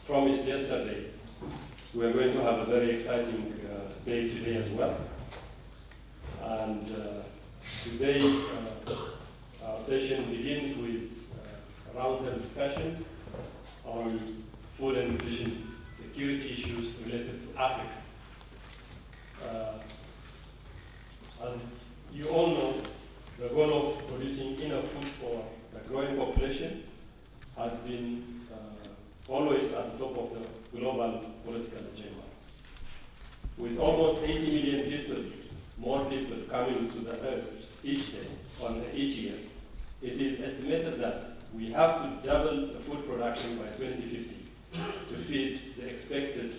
promised yesterday, we are going to have a very exciting day today as well. And today, our session begins with a roundtable discussion on food and nutrition security issues related to Africa. As you all know, the goal of producing enough food for a growing population has been always at the top of the global political agenda. With almost 80 million people, more people coming to the earth each day, each year, it is estimated that we have to double the food production by 2050 to feed the expected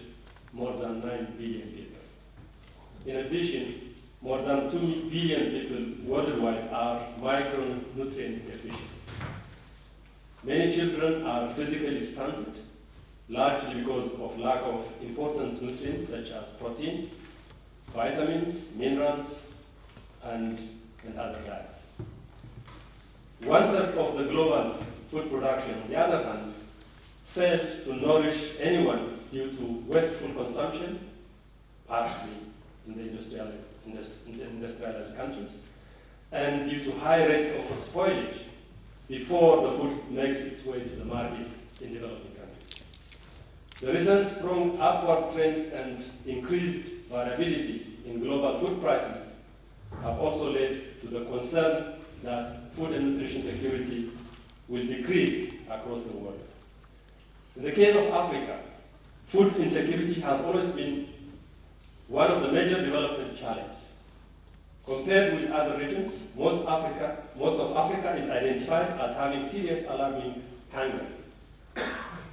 more than 9 billion people. In addition, more than 2 billion people worldwide are micronutrient deficient. Many children are physically stunted, largely because of lack of important nutrients such as protein, vitamins, minerals, and other diets. 1/3 of the global food production, on the other hand, fails to nourish anyone due to wasteful consumption, partly in the industrialized countries, and due to high rates of spoilage before the food makes its way to the market in developing countries. The recent strong upward trends and increased variability in global food prices have also led to the concern that food and nutrition security will decrease across the world. In the case of Africa, food insecurity has always been one of the major development challenges. Compared with other regions, most of Africa is identified as having serious alarming hunger.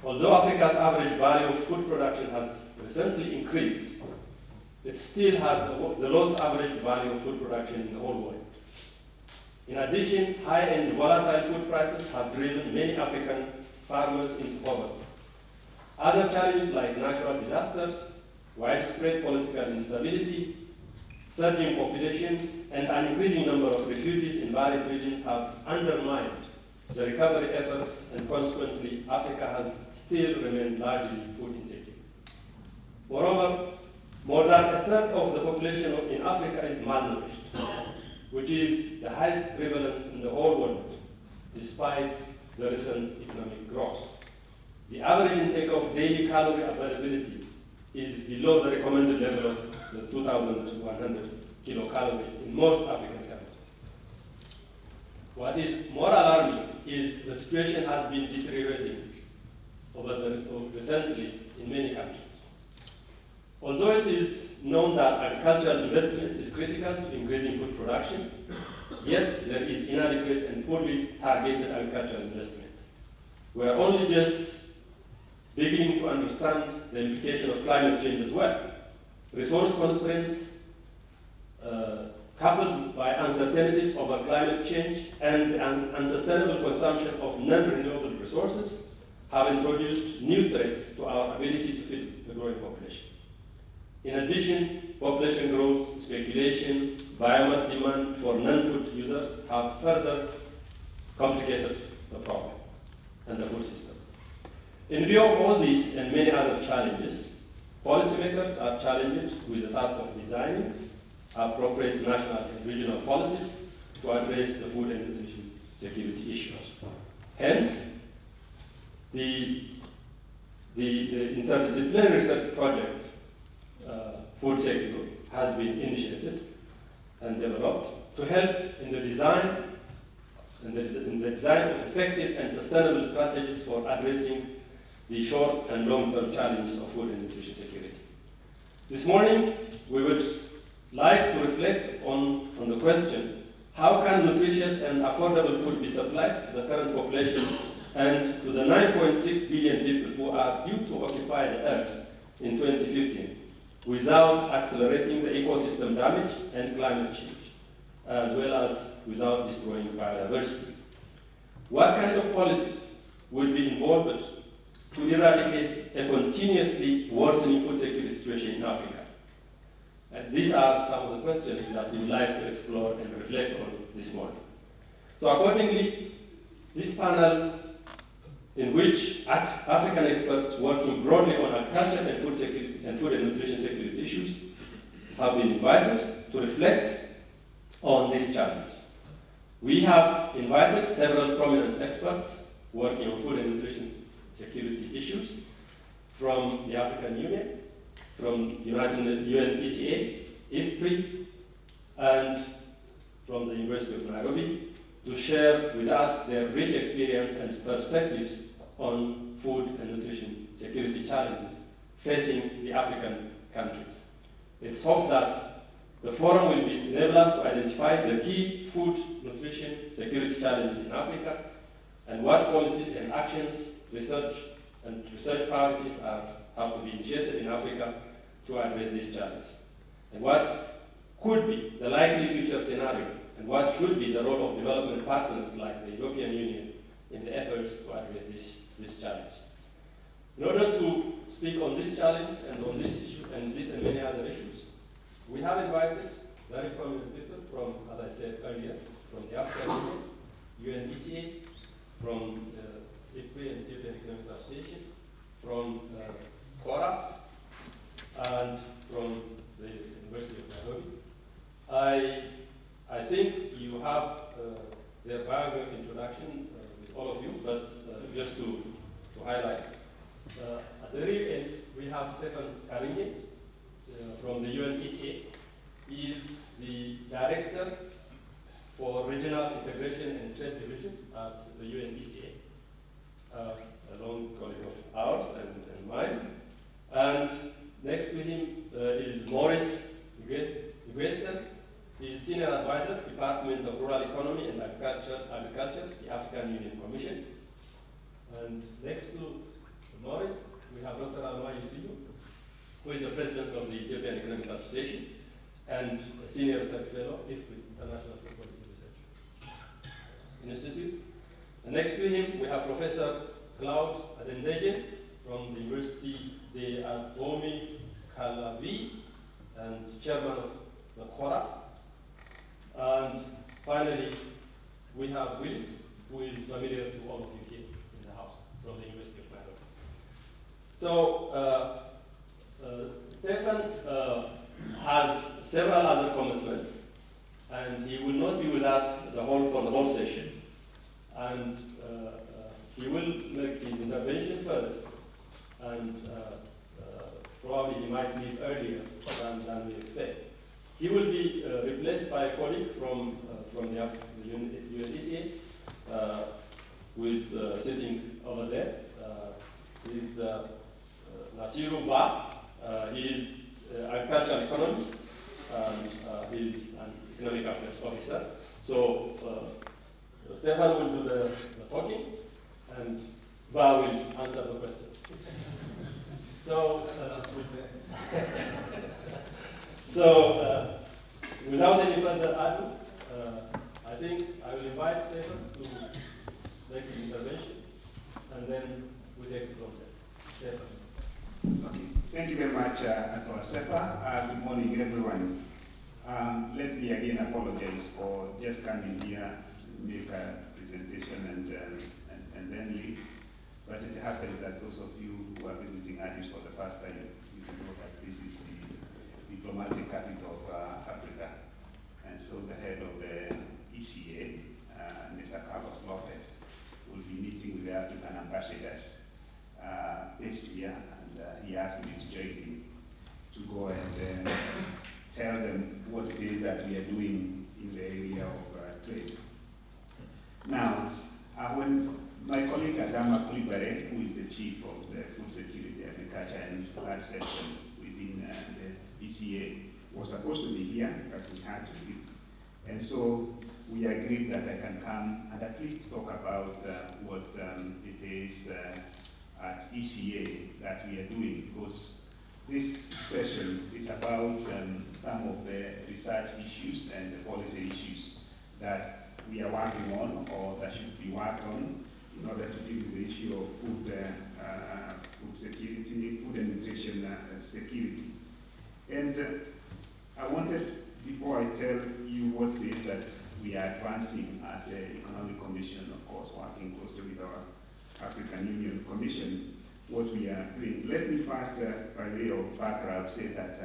Although Africa's average value of food production has recently increased, it still has the lowest average value of food production in the whole world. In addition, high and volatile food prices have driven many African farmers into poverty. Other challenges like natural disasters, widespread political instability, surging populations, and an increasing number of refugees in various regions have undermined the recovery efforts, and consequently, Africa has still remained largely food insecure. Moreover, more than 1/3 of the population in Africa is malnourished, which is the highest prevalence in the whole world, despite the recent economic growth. The average intake of daily calorie availability is below the recommended level of the 2,100 kilocalories in most African countries. What is more alarming is the situation has been deteriorating recently in many countries. Although it is known that agricultural investment is critical to increasing food production, yet there is inadequate and poorly targeted agricultural investment. We are only just beginning to understand the implication of climate change as well. Resource constraints, coupled by uncertainties over climate change and the unsustainable consumption of non-renewable resources, have introduced new threats to our ability to feed the growing population. In addition, population growth, speculation, biomass demand for non-food users have further complicated the problem and the food system. In view of all these and many other challenges, policymakers are challenged with the task of designing appropriate national and regional policies to address the food and nutrition security issues. Hence, the interdisciplinary research project FOODSECURE has been initiated and developed to help in the design of effective and sustainable strategies for addressing the short and long-term challenges of food and nutrition security. This morning, we would like to reflect on the question, how can nutritious and affordable food be supplied to the current population and to the 9.6 billion people who are due to occupy the earth in 2015 without accelerating the ecosystem damage and climate change, as well as without destroying biodiversity? What kind of policies will be involved to eradicate a continuously worsening food security situation in Africa? And these are some of the questions that we would like to explore and reflect on this morning. So accordingly, this panel in which African experts working broadly on agriculture and food security and food and nutrition security issues have been invited to reflect on these challenges. We have invited several prominent experts working on food and nutrition security issues from the African Union, from UNECA, EEPRI, and from the University of Nairobi to share with us their rich experience and perspectives on food and nutrition security challenges facing the African countries. It's hoped that the forum will enable us to identify the key food nutrition security challenges in Africa and what policies and actions, research priorities have to be initiated in Africa to address these challenges, and what could be the likely future scenario, and what should be the role of development partners like the European Union in the efforts to address this challenge. In order to speak on this challenge and on this issue and this and many other issues, we have invited very prominent people from, as I said earlier, from the African Union, UNECA, from EEPRI and Ethiopian Economic Association, from CORAF, and from the University of Nairobi. I think you have their biography introduction with all of you, but just to highlight. At the very end, we have Stefan Karinge from the UNECA. He is the Director for Regional Integration and Trade Division at the UNECA, a long colleague of ours and mine. And next to him is Maurice. He is Senior Advisor, Department of Rural Economy and Agriculture, the African Union Commission. And next to Maurice, we have Dr. Alemayehu, who is the President of the Ethiopian Economic Association and a Senior Research Fellow, EEPRI, International Food Policy Research Institute. And next to him, we have Professor Claude Adandedjan from the Université Coulibaly and Chairman of the CORAF. And finally, we have Willis, who is familiar to all of you here in the house, from the University of Nairobi. So, Stefan has several other commitments, and he will not be with us for the whole session. And he will make his intervention first, and probably he might leave earlier than we expect. He will be replaced by a colleague from the UNECA, who is sitting over there. He's Nasiru Ba. He is agricultural economist, and he's an economic affairs officer. So Stefan will do the talking, and Ba will answer the questions. So, without any further ado, I think I will invite Stefan to make his intervention, and then we take it from there. Stefan. Okay. Thank you very much, Assefa. Good morning, everyone. Let me again apologize for just coming here, make a presentation, and then leave. But it happens that those of you who are visiting Addis for the first time, you know that this is the diplomatic capital of Africa. And so the head of the ECA, Mr. Carlos Lopez, will be meeting with the African ambassadors based here, and he asked me to join him to go and tell them what it is that we are doing in the area of trade. Now, when my colleague Adama Coulibaly, who is the chief of the Food Security, Agriculture and Land section within the ECA, was supposed to be here, but we had to leave. And so we agreed that I can come and at least talk about what it is at ECA that we are doing, because this session is about some of the research issues and the policy issues that we are working on or that should be worked on in order to deal with the issue of food security, food and nutrition security. And I wanted, before I tell you what it is that we are advancing as the Economic Commission, of course, working closely with our African Union Commission, what we are doing. Let me first, by way of background, say that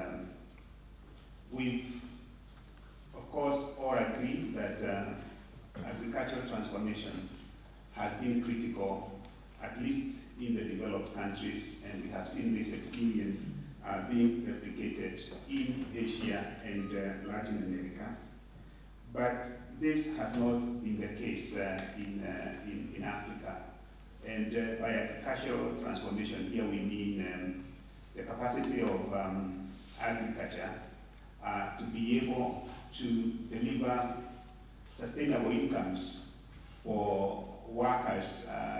we've, of course, all agree that agricultural transformation has been critical, at least in the developed countries, and we have seen this experience being replicated in Asia and Latin America. But this has not been the case in Africa. And by agricultural transformation, here we mean the capacity of agriculture to be able to deliver sustainable incomes for workers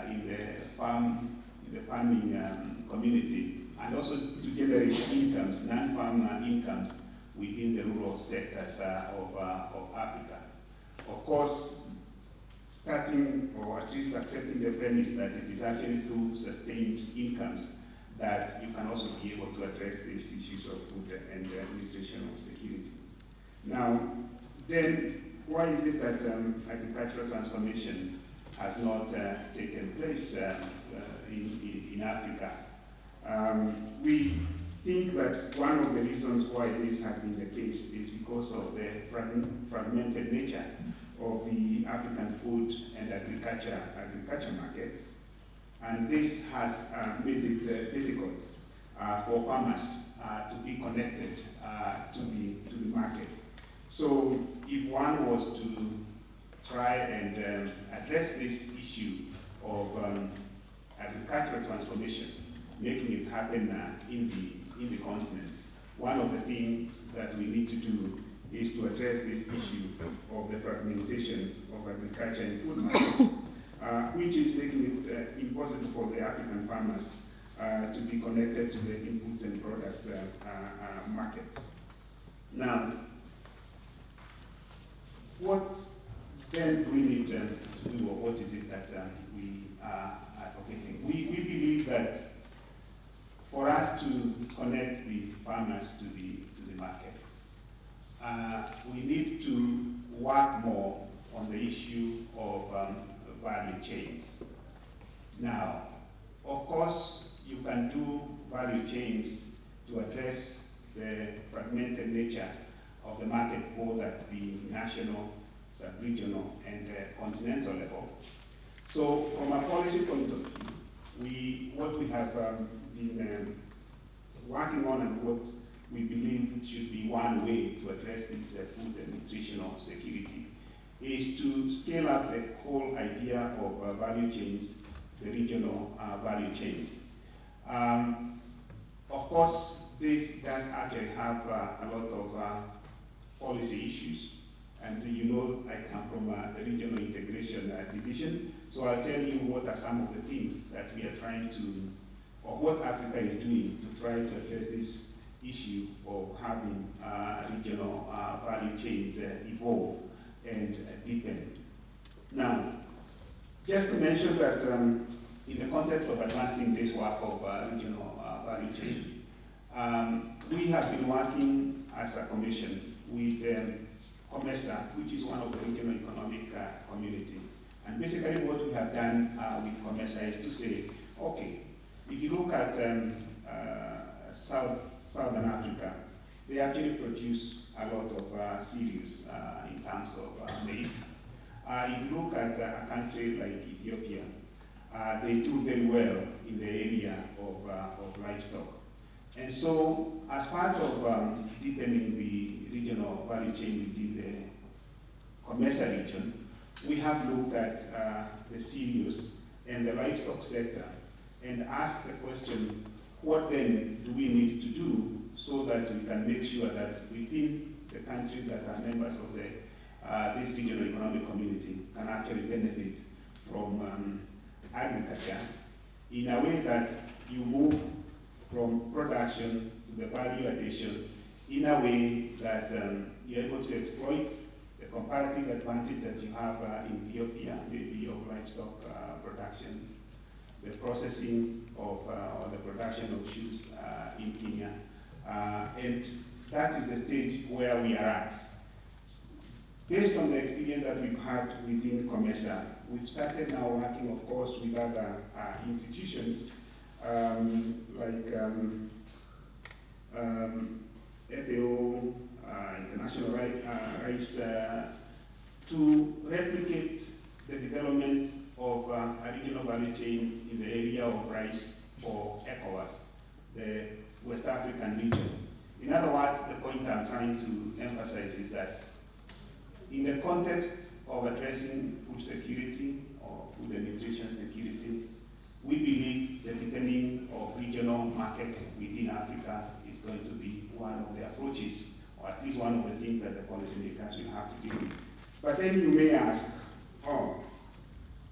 in the farming community, and also to generate incomes, non-farm incomes within the rural sectors of Africa. Of course, starting or at least accepting the premise that it is actually through sustained incomes that you can also be able to address these issues of food and nutritional security. Now, then, why is it that agricultural transformation has not taken place in Africa? We think that one of the reasons why this has been the case is because of the fragmented nature of the African food and agriculture market. And this has made it difficult for farmers to be connected to the market. So if one was to try and address this issue of agricultural transformation, making it happen in the continent, one of the things that we need to do is to address this issue of the fragmentation of agriculture and food markets, which is making it impossible for the African farmers to be connected to the inputs and products market. Now, what then do we need to do, or what is it that we are advocating? We believe that for us to connect the farmers to the market, we need to work more on the issue of value chains. Now, of course, you can do value chains to address the fragmented nature of the market, both at the national, sub-regional, and continental level. So, from a policy point of view, what we have been working on, and what we believe should be one way to address this food and nutritional security, is to scale up the whole idea of value chains, the regional value chains. Of course, this does actually have a lot of policy issues. And you know, I come from the regional integration division, so I'll tell you what are some of the things that we are trying to, or what Africa is doing to try to address this issue of having regional value chains evolve and deepen. Now, just to mention that in the context of advancing this work of regional value chain, we have been working as a commission with COMESA, which is one of the regional economic community. And basically what we have done with COMESA is to say, okay, if you look at Southern Africa, they actually produce a lot of cereals in terms of maize. If you look at a country like Ethiopia, they do very well in the area of livestock. And so, as part of deepening the regional value chain within the COMESA region, we have looked at the cereals and the livestock sector and asked the question, what then do we need to do so that we can make sure that within the countries that are members of this regional economic community can actually benefit from agriculture in a way that you move from production to the value addition in a way that you're able to exploit the comparative advantage that you have in Ethiopia, maybe of livestock production, the processing of or the production of shoes in Kenya, and that is the stage where we are at. based on the experience that we've had within COMESA, we've started now working, of course, with other institutions like FAO, International Rice, to replicate the development of a regional value chain in the area of rice for ECOWAS, the West African region. In other words, the point I'm trying to emphasize is that in the context of addressing food security or food and nutrition security, we believe the deepening of regional markets within Africa is going to be one of the approaches, or at least one of the things that the policymakers will have to deal with. But then you may ask, oh,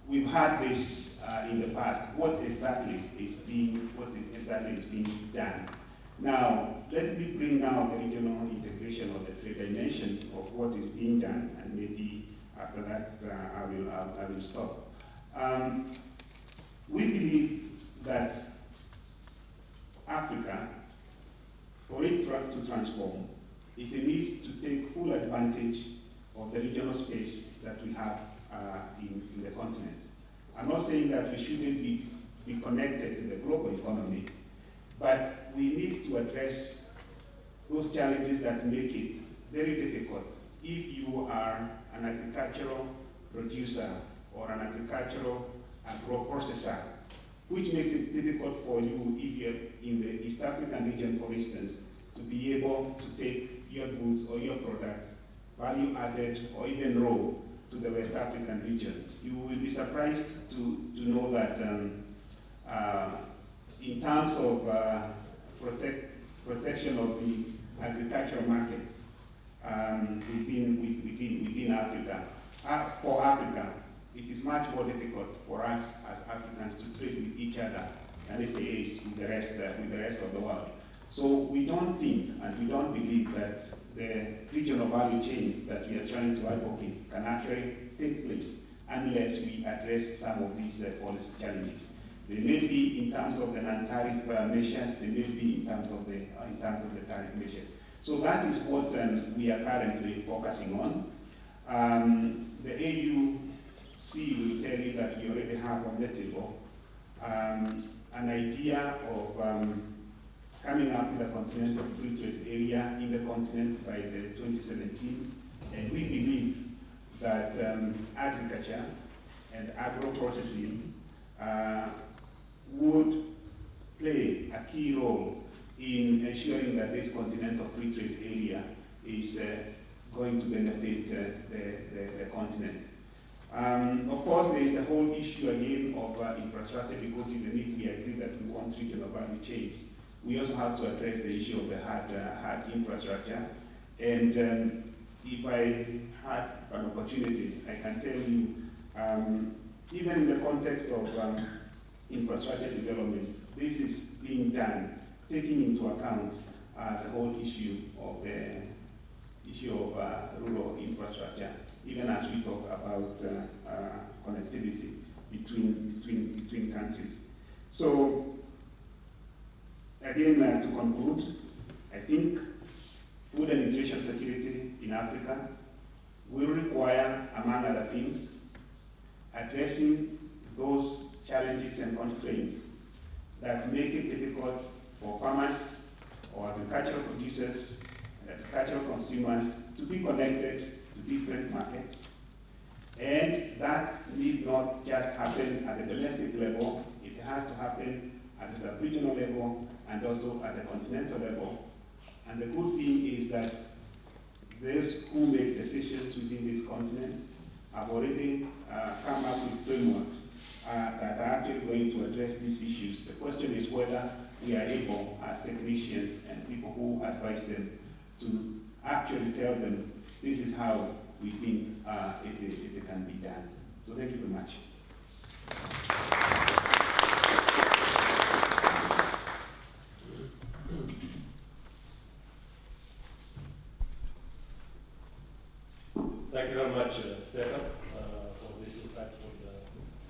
we've had this in the past. What exactly is being done? Now, let me bring now the regional integration or the trade dimension of what is being done, and maybe after that I will stop. We believe that Africa, for it to transform, it needs to take full advantage of the regional space that we have in the continent. I'm not saying that we shouldn't be connected to the global economy, but we need to address those challenges that make it very difficult if you are an agricultural producer or an agricultural agro-processor, which makes it difficult for you if you're in the East African region, for instance, to be able to take your goods or your products, value added or even raw, to the West African region. You will be surprised to know that in terms of protection of the agricultural markets within Africa, for Africa, it is much more difficult for us as Africans to trade with each other than it is with the rest of the world. So we don't think and we don't believe that the regional value chains that we are trying to advocate can actually take place unless we address some of these policy challenges. They may be in terms of the non-tariff measures, they may be in terms of the tariff measures. So that is what we are currently focusing on. The AUC will tell you that we already have on the table an idea of coming up with a continental free trade area in the continent by the 2017, and we believe that agriculture and agro-processing would play a key role in ensuring that this continental free trade area is going to benefit the continent. Of course, there is the whole issue again of infrastructure, because even if we agree that we want regional value chains, we also have to address the issue of the hard infrastructure. And if I had an opportunity, I can tell you, even in the context of infrastructure development, this is being done, taking into account the whole issue of rural infrastructure, even as we talk about connectivity between countries. So, again, to conclude, I think food and nutrition security in Africa will require, among other things, addressing those challenges and constraints that make it difficult for farmers or agricultural producers and agricultural consumers to be connected to different markets. And that need not just happen at the domestic level, it has to happen at the sub-regional level and also at the continental level. And the good thing is that those who make decisions within this continent have already come up with frameworks that are actually going to address these issues. The question is whether we are able, as technicians and people who advise them, to actually tell them this is how we think it can be done. So thank you very much. Thank you very much, Stefan, for this insightful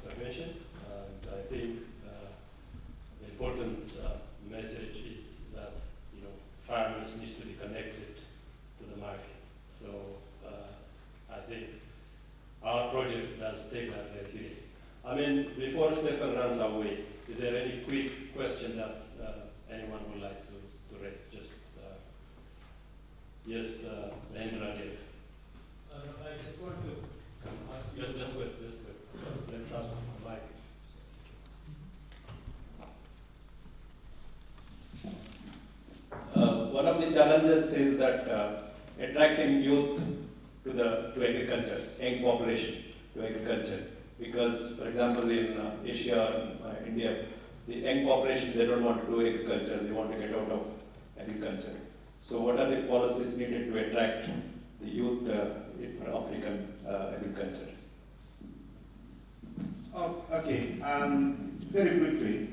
intervention. And I think the important message is that farmers need to be connected to the market. So as take that very seriously. I mean, before Stefan runs away, is there any quick question that anyone would like to raise? Just, yes, Mahendra Dev. I just want to ask you. Just wait. Let's ask Mike. One of the challenges is that attracting youth to agriculture, young population to agriculture. Because, for example, in Asia, India, the young population, they don't want to do agriculture, they want to get out of agriculture. So what are the policies needed to attract the youth for African agriculture? Oh, okay, very briefly.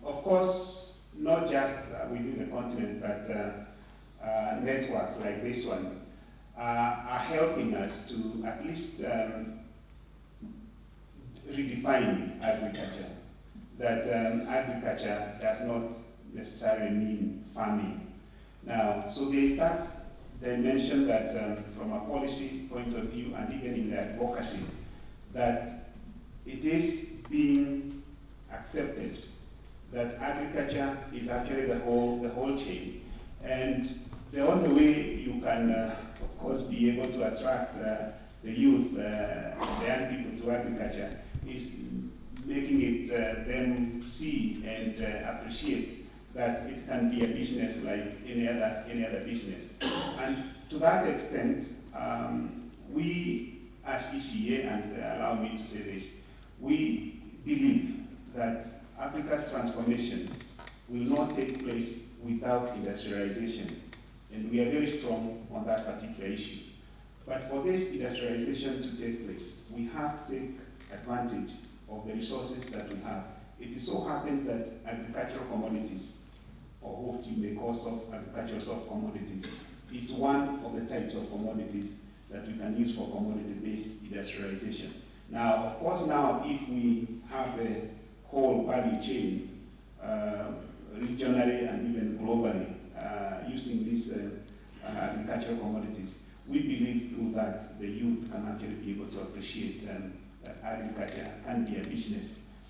Of course, not just within the continent, but networks like this one are helping us to at least redefine agriculture. That agriculture does not necessarily mean farming. Now, so there is that dimension that from a policy point of view and even in the advocacy, that it is being accepted that agriculture is actually the whole chain. And the only way you can, of course, be able to attract the youth, the young people to agriculture is making it them see and appreciate that it can be a business like any other business. And to that extent, we as ECA, and allow me to say this, we believe that Africa's transformation will not take place without industrialization. And we are very strong on that particular issue. But for this industrialization to take place, we have to take advantage of the resources that we have. It so happens that agricultural commodities, or what you may call agricultural soft commodities, is one of the types of commodities that we can use for commodity-based industrialization. Now, of course, now if we have the whole value chain regionally and even globally using these agricultural commodities, we believe through that the youth can actually be able to appreciate that agriculture can be a business,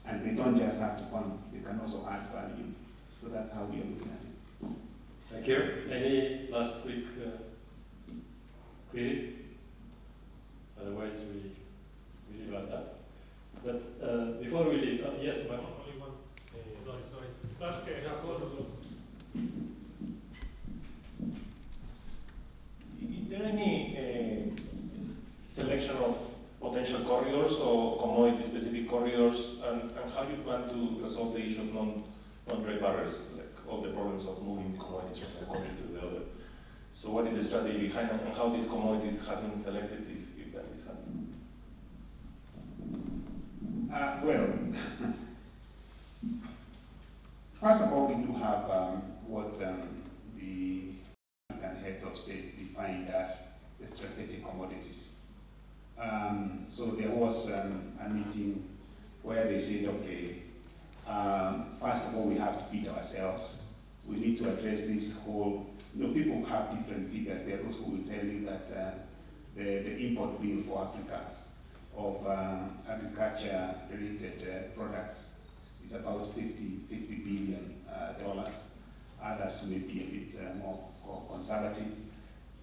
and they don't just have to farm, they can also add value. So that's how we are looking at it. Thank you. Any last quick query? Otherwise, we leave at that. But before we leave, yes, Maurice. Only one. Sorry. Last Is there any selection of potential corridors or commodity-specific corridors, and how you plan to resolve the issue of non-trade barriers, like all the problems of moving commodities from one country to the other? So what is the strategy behind it, and how these commodities have been selected, if that is happening? Well, first of all, we do have what the African heads of state defined as the strategic commodities. So there was a meeting where they said, okay, first of all, we have to feed ourselves. We need to address this whole, people have different figures. There are those who will tell you that the import bill for Africa of agriculture-related products is about $50 billion. Others may be a bit more conservative.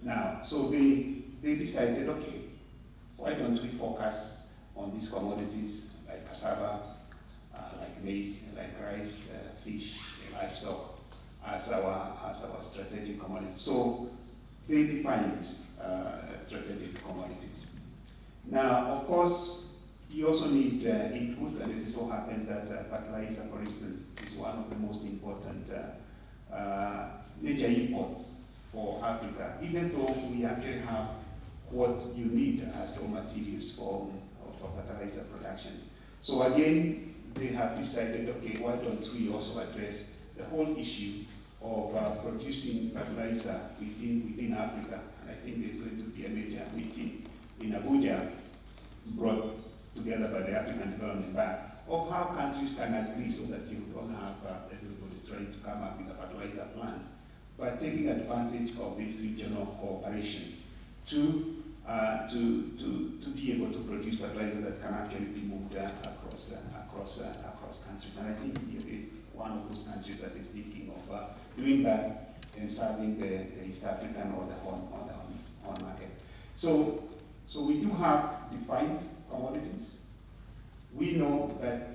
Now, so they decided, okay, why don't we focus on these commodities like cassava, like maize, like rice, fish, livestock as our strategic commodities. So they defined strategic commodities. Now, of course, you also need inputs, and it so happens that fertilizer, for instance, is one of the most important major imports for Africa, even though we actually have what you need as raw materials for fertilizer production. So again, they have decided, okay, why don't we also address the whole issue of producing fertilizer within Africa? And I think there's going to be a major meeting in Abuja, brought together by the African Development Bank, of how countries can agree so that you don't have everybody trying to come up with a fertilizer plant, but taking advantage of this regional cooperation to to be able to produce fertilizer that can actually be moved across countries. And I think Ethiopia is one of those countries that is thinking of doing that and serving the East African or the Horn market. So we do have defined commodities. We know that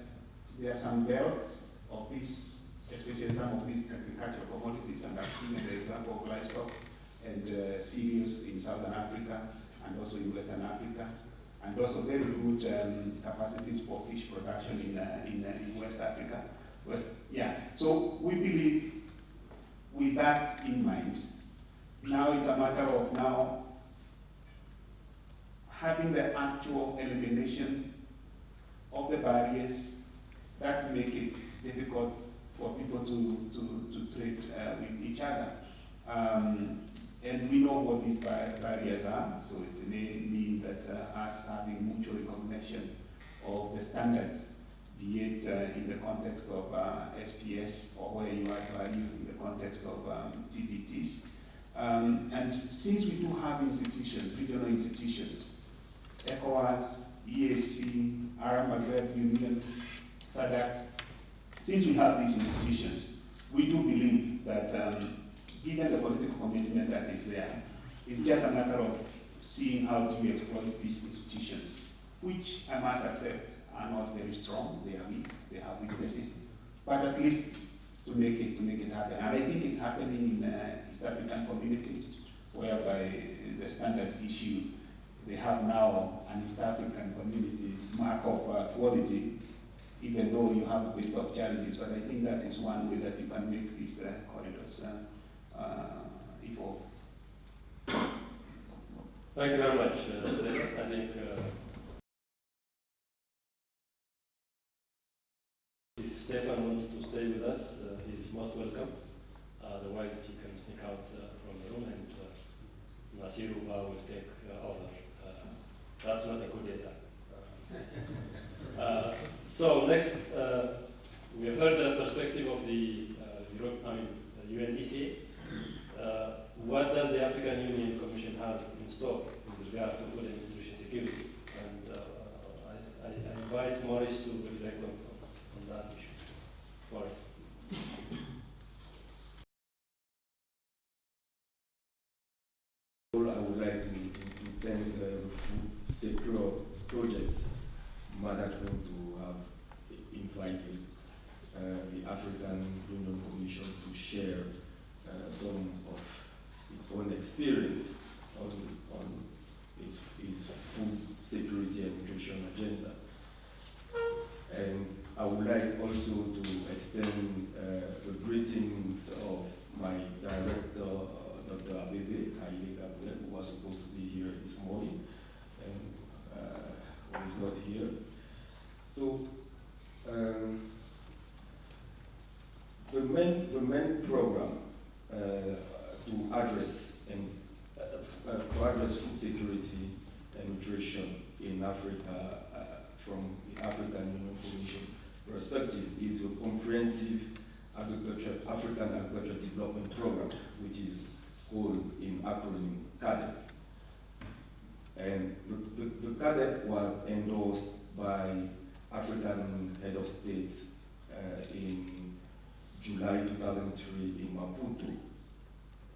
there are some belts of these, especially some of these agricultural commodities, and I've given the example of livestock and cereals in Southern Africa and also in Western Africa, and also very good capacities for fish production in West Africa. So we believe, with that in mind, now it's a matter of now having the actual elimination of the barriers that make it difficult for people to trade with each other. And we know what these barriers are, so it may mean that us having mutual recognition of the standards, be it in the context of SPS or where you add value in the context of TBTs. And since we do have institutions, regional institutions, ECOWAS, EAC, Arab Maghreb Union, SADC, since we have these institutions, we do believe that given the political commitment that is there, it's just a matter of seeing how do we exploit these institutions, which I must accept are not very strong, they are weak, they have weaknesses, but at least to make it happen. And I think it's happening in the East African community, whereby the standards issue, they have now an East African community mark of quality, even though you have a bit of challenges. But I think that is one way that you can make these corridors evolve. Thank you very much, Stefan. I think if Stefan wants to stay with us, he's most welcome. Otherwise, he can sneak out from the room and Nasiruba will take over. That's not a good idea. So next, we have heard the perspective of the UNECA. What does the African Union Commission have in store with regard to food and nutrition security? And I invite Maurice to reflect on that issue. Maurice. I would like to thank the FOODSECURE project management to have invited the African Union Commission to share some of its own experience on its food security and nutrition agenda. And I would like also to extend the greetings of my director, Dr. Abebe Haile Gabriel, who was supposed to be here this morning, and is not here. So the main program to address food security and nutrition in Africa from the African Union Commission perspective is a comprehensive African Agriculture Development Program, which is called in acronym CADEP. And the CADEP was endorsed by African Head of State in July 2003 in Maputo,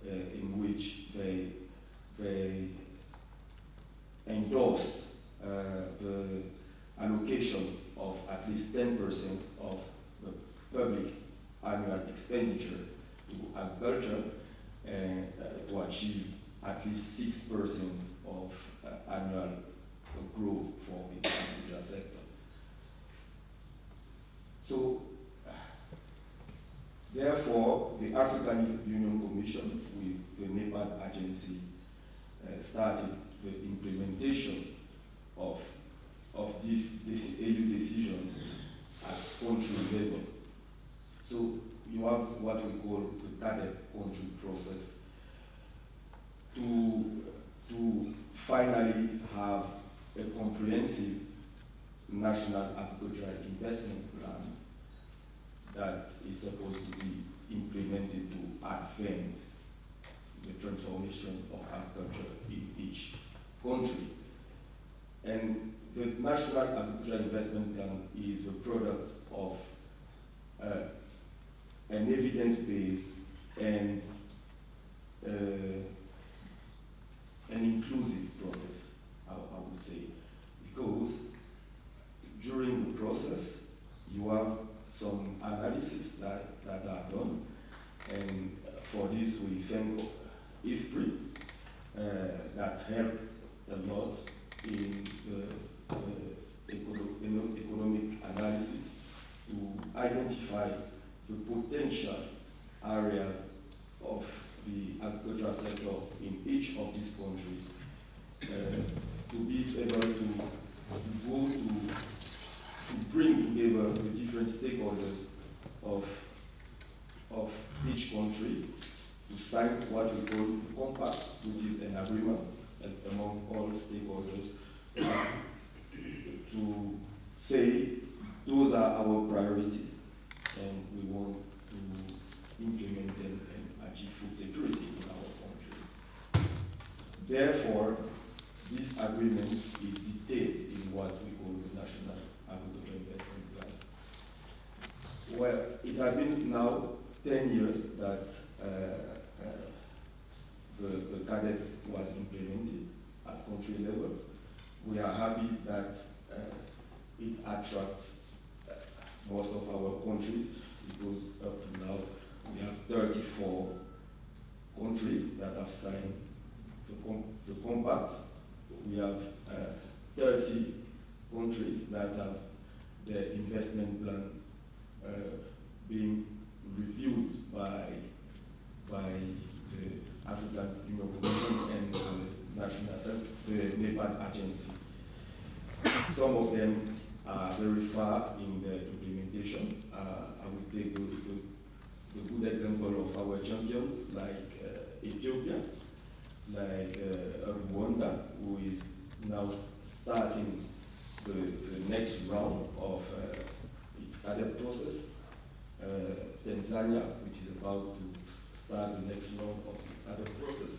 in which they endorsed the allocation of at least 10% of the public annual expenditure to agriculture and to achieve at least 6% of annual growth for the agriculture sector. So, therefore, the African Union Commission with the NEPAD agency started the implementation of this AU decision at country level. So you have what we call the CADEP country process to finally have a comprehensive national agricultural investment plan that is supposed to be implemented to advance the transformation of agriculture in each country. And the National Agricultural Investment Plan is the product of an evidence-based and an inclusive process, I would say, because during the process you have some analysis that are done, and for this we thank EEPRI that helped a lot in the economic analysis to identify the potential areas of the agricultural sector in each of these countries, to be able to go to bring together the different stakeholders of each country to sign what we call the compact, which is an agreement among all stakeholders to say those are our priorities and we want to implement them and achieve food security in our country. Therefore, this agreement is detailed in what we call the National Agricultural Investment Plan. Well, it has been now 10 years that the CADEP was implemented at country level. We are happy that it attracts most of our countries, because up to now we have 34 countries that have signed the compact. We have 30 countries that have their investment plan being reviewed by the African Union Commission and the NEPAD agency. Some of them are very far in the implementation. I will take the good example of our champions like Ethiopia, like Rwanda, who is now starting the next round of its CADEP process. Tanzania, which is about to start the next round of its CADEP process.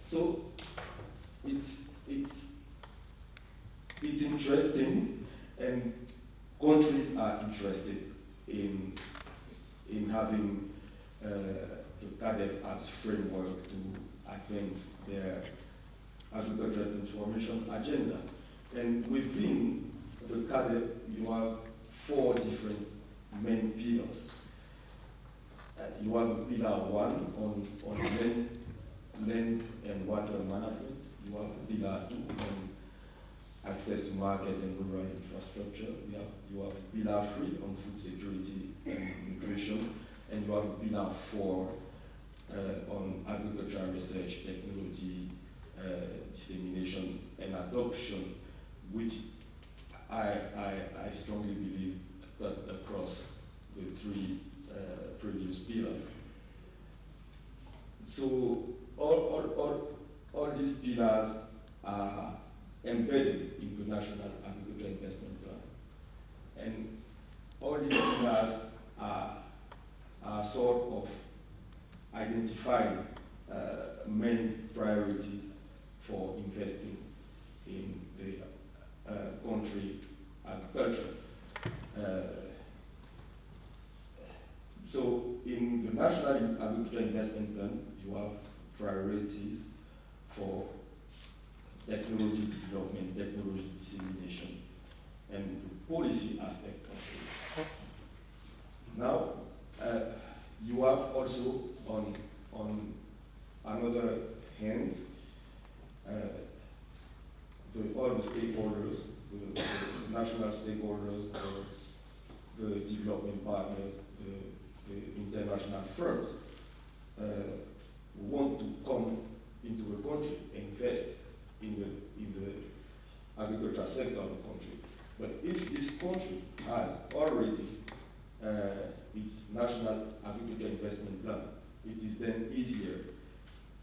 So it's interesting, and countries are interested in having the CADEP as framework to advance their agricultural transformation agenda. And within the CADEP, you have 4 different main pillars. You have pillar 1 on land and water management. You have pillar 2 on access to market and rural infrastructure. You have pillar 3 on food security and nutrition. And you have pillar 4 on agricultural research, technology, dissemination, and adoption, which I strongly believe cut across the 3 previous pillars. So all these pillars are embedded in the National Agricultural Investment Plan. And all these pillars are sort of identifying main priorities for investing in the country agriculture. So in the National Agricultural Investment Plan, you have priorities for technology development, technology dissemination, and the policy aspect of it. Now, you have also on another hand, all the stakeholders, the national stakeholders, the development partners, the international firms want to come into the country and invest in the agricultural sector of the country. But if this country has already its National Agricultural Investment Plan, it is then easier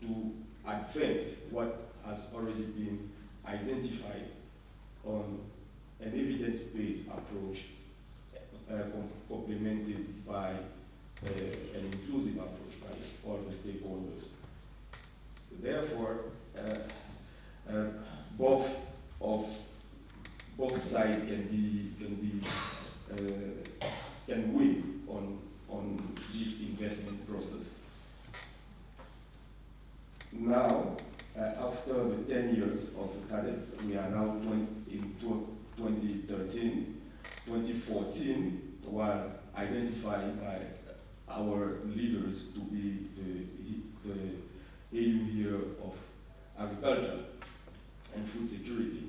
to advance what has already been identified on an evidence-based approach complemented by an inclusive approach by all the stakeholders. So therefore, both sides can win on this investment process. Now, after the 10 years of CADEP, we are now in 2013. 2014 was identified by our leaders to be the AU year of agriculture and food security.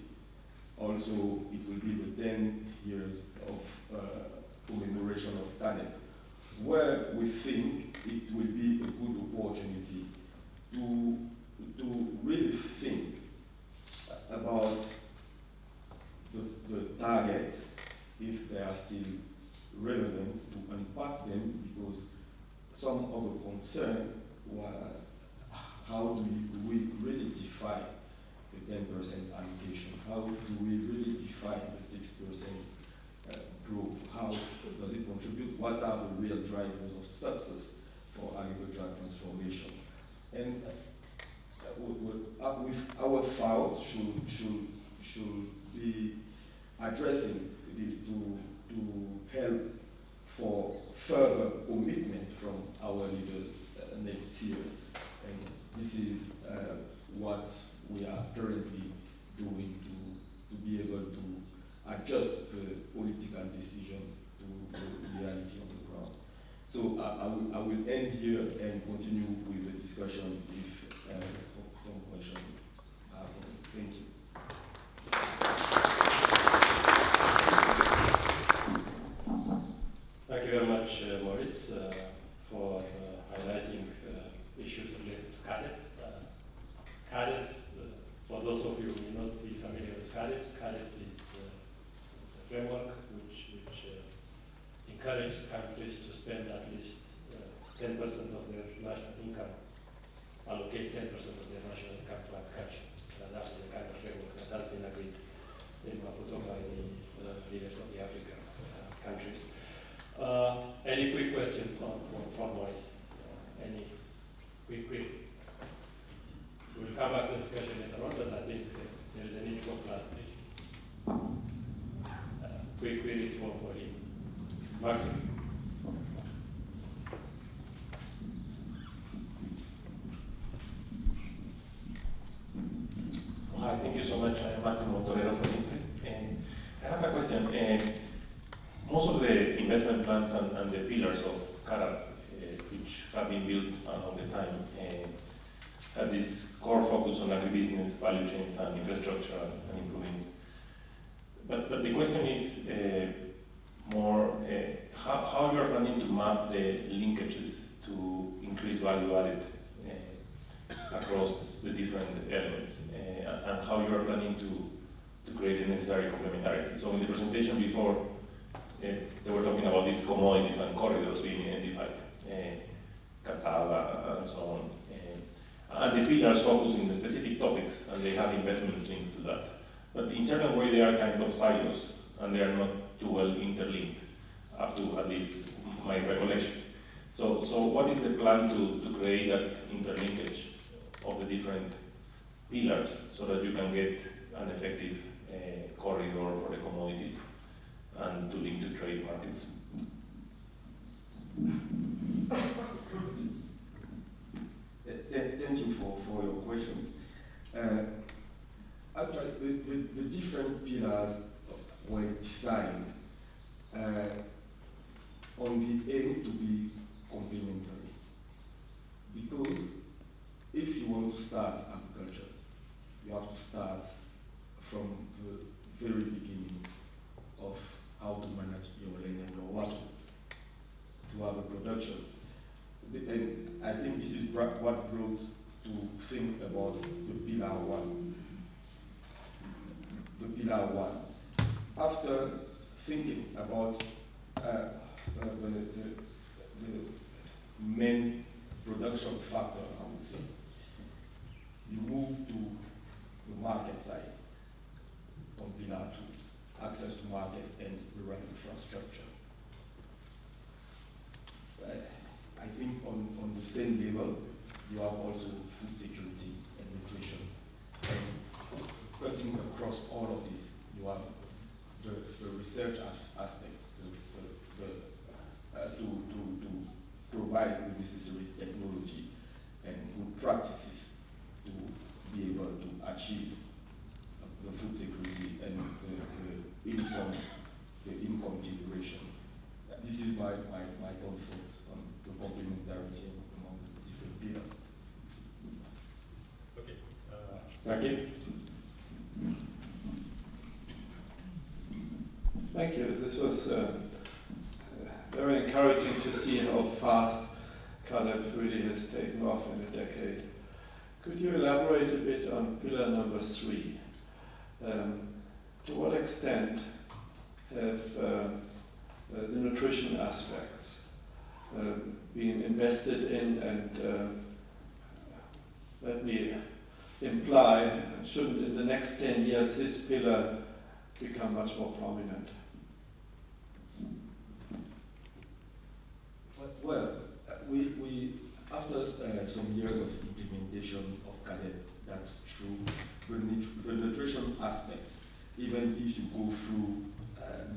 Also, it will be the 10 years of commemoration of CADEP, where we think it will be a good opportunity to really think about the targets, if they are still relevant, to unpack them, because some of the concern was how do we really define the 10% allocation? How do we really define the 6% growth? How does it contribute? What are the real drivers of success for agricultural transformation? And with our files should be addressing this to help for further commitment from our leaders next year. And this is what we are currently doing to be able to adjust the political decision to the reality on the ground. So I will end here and continue with the discussion if some questions are for me. Thank you. Thank you very much, Maurice, for highlighting issues related to CADEP. CADEP, for those of you who may not be familiar with CADEP, CADEP is a framework which encourages countries to spend at least 10% of their national income, allocate 10% of their national income to agriculture. That is the kind of framework that has been agreed in Maputo by the leaders of the African countries. Any quick question from Maurice? Any quick? We'll come back to the discussion later on, but I think there is a need for clarification. Quick queries for him. Maxim. Hi, thank you so much. I'm Maximo Toledo from EEPRI. And I have a question. Most of the investment plans and the pillars of CORAF, which have been built along the time, have this core focus on agribusiness, value chains, and infrastructure and improving. But the question is more how you are planning to map the linkages to increase value added across the different elements, and how you are planning to create the necessary complementarity. So in the presentation before, they were talking about these commodities and corridors being identified, cassava and so on. And the pillars focus in the specific topics, and they have investments linked to that. But in certain way, they are kind of silos, and they are not too well interlinked, up to at least my recollection. So what is the plan to create that interlinkage of the different pillars so that you can get an effective corridor for the commodities and to link to trade markets? Thank you for your question. Actually, the different pillars were designed on the aim to be complementary. Because if you want to start agriculture, you have to start from the very beginning of how to manage your land and your water to have a production. And I think this is what brought to think about the pillar one. The pillar one. After thinking about the main production factor, I would say, you move to the market side on pillar two, access to market and rural infrastructure. I think on the same level, you have also food security and nutrition. And cutting across all of this. You have the research aspect, to provide the necessary technology and good practices to be able to achieve the food security and the income generation. This is my own thoughts on the complementarity among the different pillars. Okay. Thank you. Thank you. This was very encouraging to see how fast CORAF really has taken off in a decade. Could you elaborate a bit on pillar number 3? To what extent have the nutrition aspects been invested in, and let me imply, shouldn't in the next 10 years this pillar become much more prominent? Well, we after some years of implementation of CADET, that's true. The nutrition aspect, even if you go through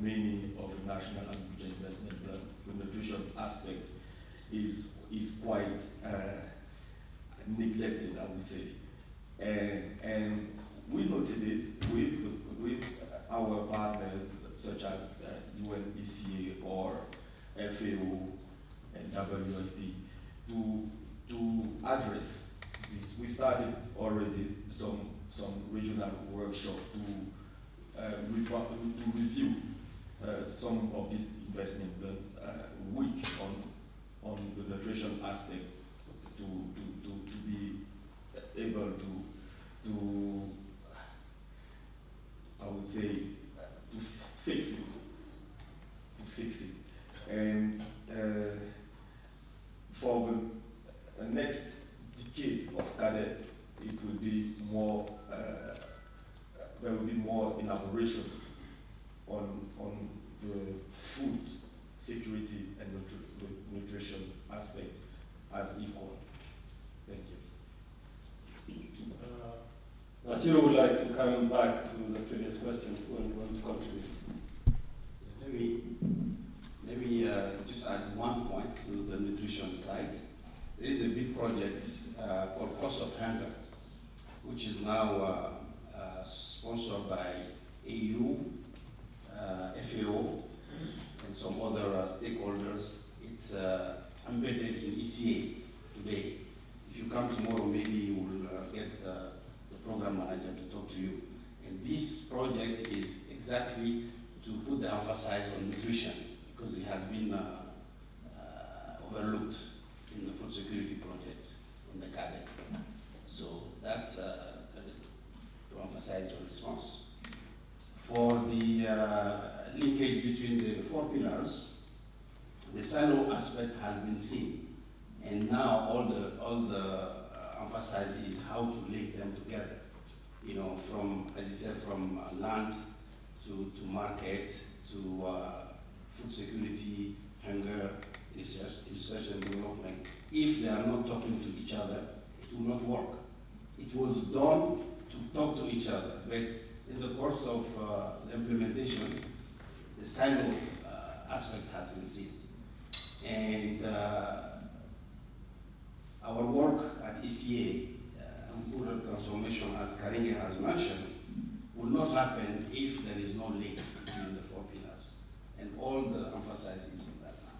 many of the national agriculture investment plan, the nutrition aspect is quite neglected, I would say. And we noted it with our partners such as UNECA or FAO and WFP to address this. We started already some regional workshop to review some of this investment week on the nutrition aspect to be able to I would say to fix it, and for the next decade of CADET, it will be more. There will be more elaboration on the food security and nutrition aspect as equal. Thank you. Nasiru would like to come back to the previous question and want to contribute. Let me just add one point to the nutrition side. There is a big project called Cost of Hunger, which is now sponsored by EU, FAO, and some other stakeholders. It's embedded in ECA today. If you come tomorrow, maybe you will get the program manager to talk to you. And this project is exactly to put the emphasis on nutrition, because it has been overlooked in the food security project in the CADET. So that's to emphasize your response. For the linkage between the 4 pillars, the silo aspect has been seen, and now all the emphasis is how to link them together. You know, from, as you said, from land to market to food security, hunger, research and development. If they are not talking to each other, it will not work. It was done to talk to each other, but in the course of the implementation, the silo aspect has been seen. And our work at ECA, rural transformation, as Karinge has mentioned, will not happen if there is no link between the 4 pillars. And all the emphasis is on that now.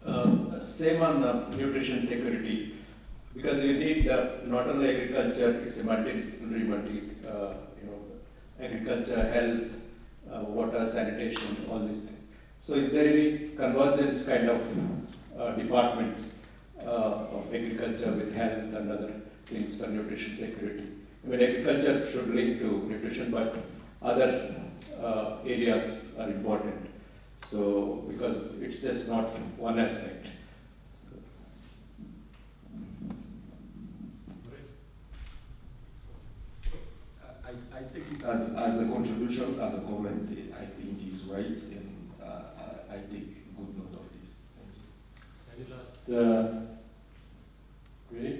Thank you. Same on nutrition security, because you need not only agriculture, it's a multidisciplinary, agriculture, health, water, sanitation, all these things. So is there any convergence kind of departments of agriculture with health and other things for nutrition security? I mean, agriculture should link to nutrition, but other areas are important. So, because it's just not one aspect. I take it as a contribution, as a comment. I think is right, and I take good note of this. Any last? Really?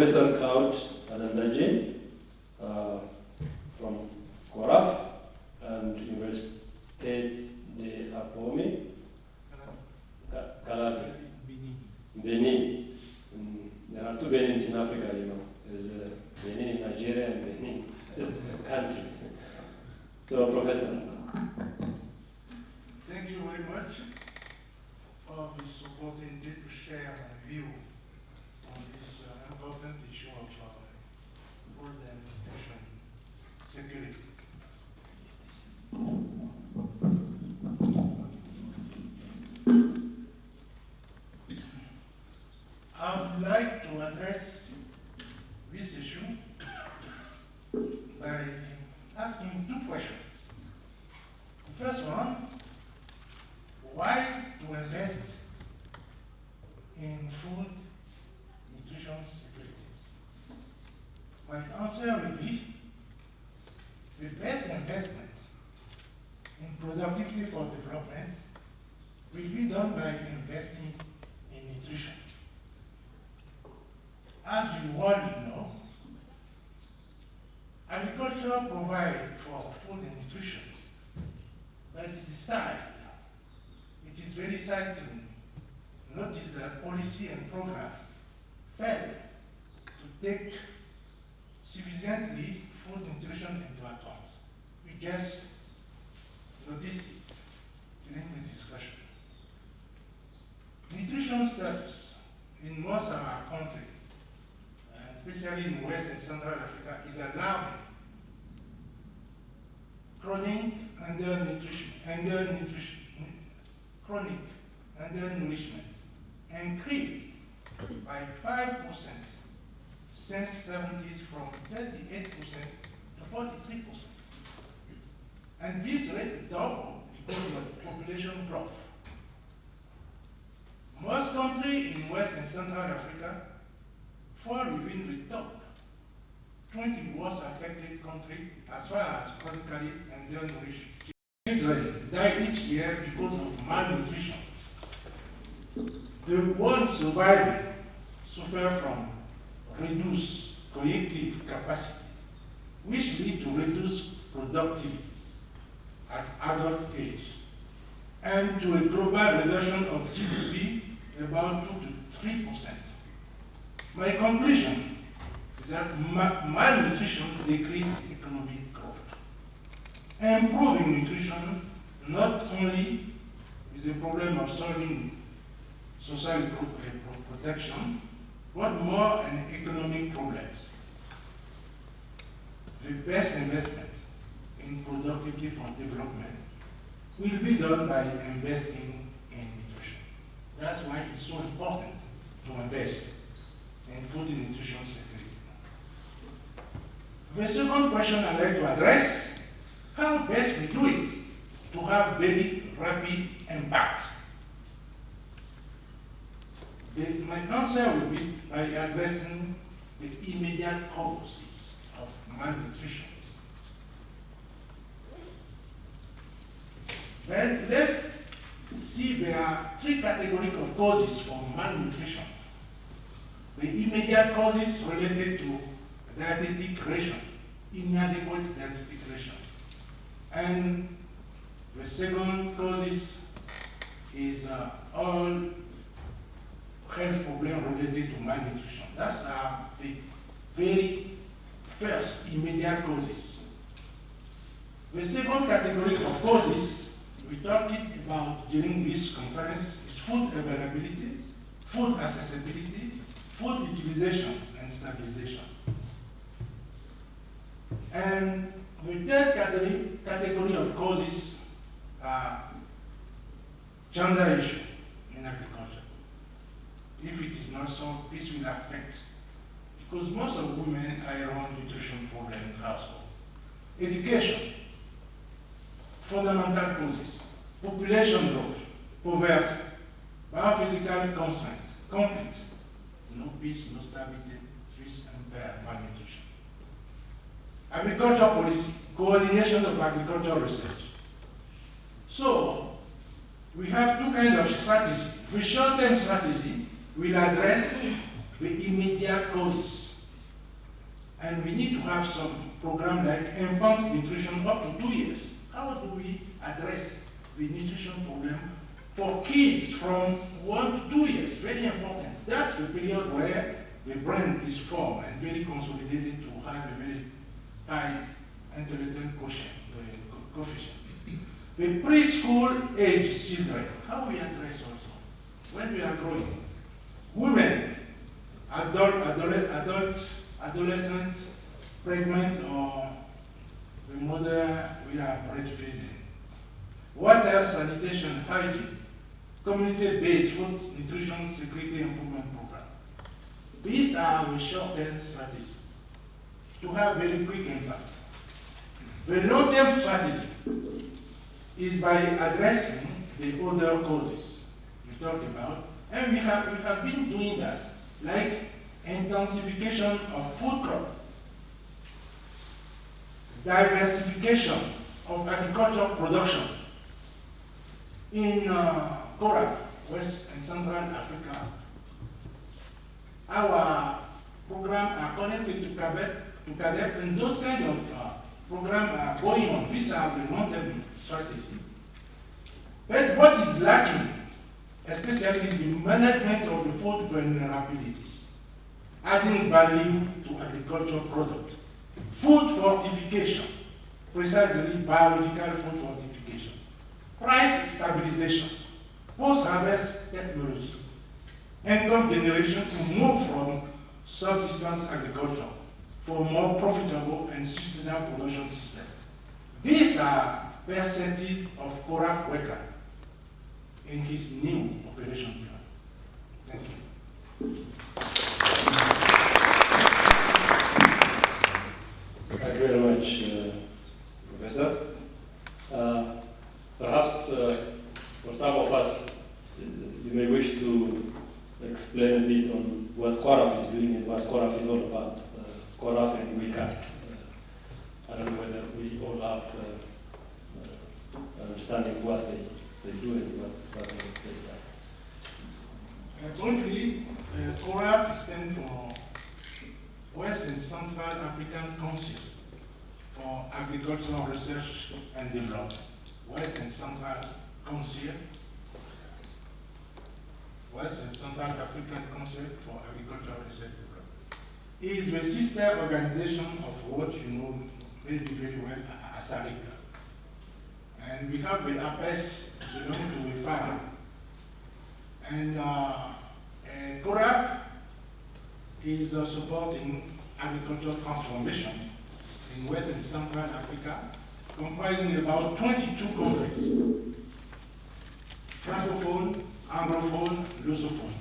Professor Claude Adandedjan from CORAF and Université de Abomey, Calavi, Benin. There are two Benins in Africa, you know. There's Benin in Nigeria and Benin country. So, Professor. Thank you very much for this opportunity to share my view on this important issue of food and nutrition security. I would like to address this issue by asking two questions. The first one, why to invest in food nutrition security? My answer will be the best investment in productivity for development will be done by investing in nutrition. As you all know, agriculture provides for food and nutrition, but it is very sad to notice that policy and program failed to take sufficiently food nutrition into account. We just noticed it during the discussion. Nutrition status in most of our countries, especially in West and Central Africa, is allowing chronic undernourishment increased by 5% since 70s, from 38% to 43%. And this rate doubled because of population growth. Most countries in West and Central Africa fall within the top 20 worst affected countries as far as chronically undernourished children die each year because of malnutrition. The ones surviving suffer from reduced cognitive capacity, which lead to reduced productivity at adult age, and to a global reduction of GDP about 2 to 3%. My conclusion is that malnutrition decreases economic growth. Improving nutrition not only is a problem of solving social protection, but more an economic problems. The best investment in productivity for development will be done by investing in nutrition. That's why it's so important to invest in food and nutrition security. The second question I'd like to address, how best we do it to have very rapid impact. My answer will be by addressing the immediate causes of malnutrition. Well, let's see there are three categories of causes for malnutrition. The immediate causes related to dietetic ration, inadequate dietetic ration. And the second causes is all health problems related to malnutrition. That's the very first immediate causes. The second category of causes we talked about during this conference is food availability, food accessibility, food utilization, and stabilization. And the third category of causes are gender issue in agriculture. If it is not so, this will affect, because most of women are around nutrition problem in household. Education, fundamental causes, population growth, poverty, biophysical constraints, conflict, no peace, no stability, this impair malnutrition. Agriculture policy, coordination of agricultural research. So, we have two kinds of strategy. The short-term strategy will address the immediate causes And we need to have some program like infant nutrition up to 2 years. How do we address the nutrition problem for kids from 1 to 2 years? Very important. That's the period where the brain is formed and very consolidated to have a very high intellectual coefficient. The preschool age children, how we address also? When we are growing, women, adolescent, pregnant, or the mother, we are breastfeeding. Water, sanitation, hygiene, community-based food, nutrition, security improvement program. These are the short-term strategies to have very quick impact. The long-term strategy is by addressing the other causes we talked about, and we have been doing that, like intensification of food crop, diversification of agricultural production in CORAF, West and Central Africa. Our programs are connected to CADEP, and those kind of programs are going on. These are the long-term strategy. But what is lacking, especially, is the management of the food vulnerabilities, adding value to agricultural products. Food fortification, precisely biological food fortification. Price stabilization, post-harvest technology, income generation to move from subsistence agriculture for more profitable and sustainable production system. These are perspectives of CORAF WECARD in his new operation plan. Thank you. Thank you very much, Professor. Perhaps for some of us, you may wish to explain a bit on what CORAF is doing and what CORAF is all about. CORAF and WECARD. I don't know whether we all have understanding what they do and what they say. Briefly, CORAF stands for West and Central African Council for Agricultural Research and Development. West and Central Council, West and Central African Council for Agricultural Research and Development. It is the sister organization of what you know maybe very well, Assefa. And we have the Addis belong to the farm. And CORAF is supporting agricultural transformation in West and Central Africa, comprising about 22 countries, Francophone, Anglophone, Lusophone.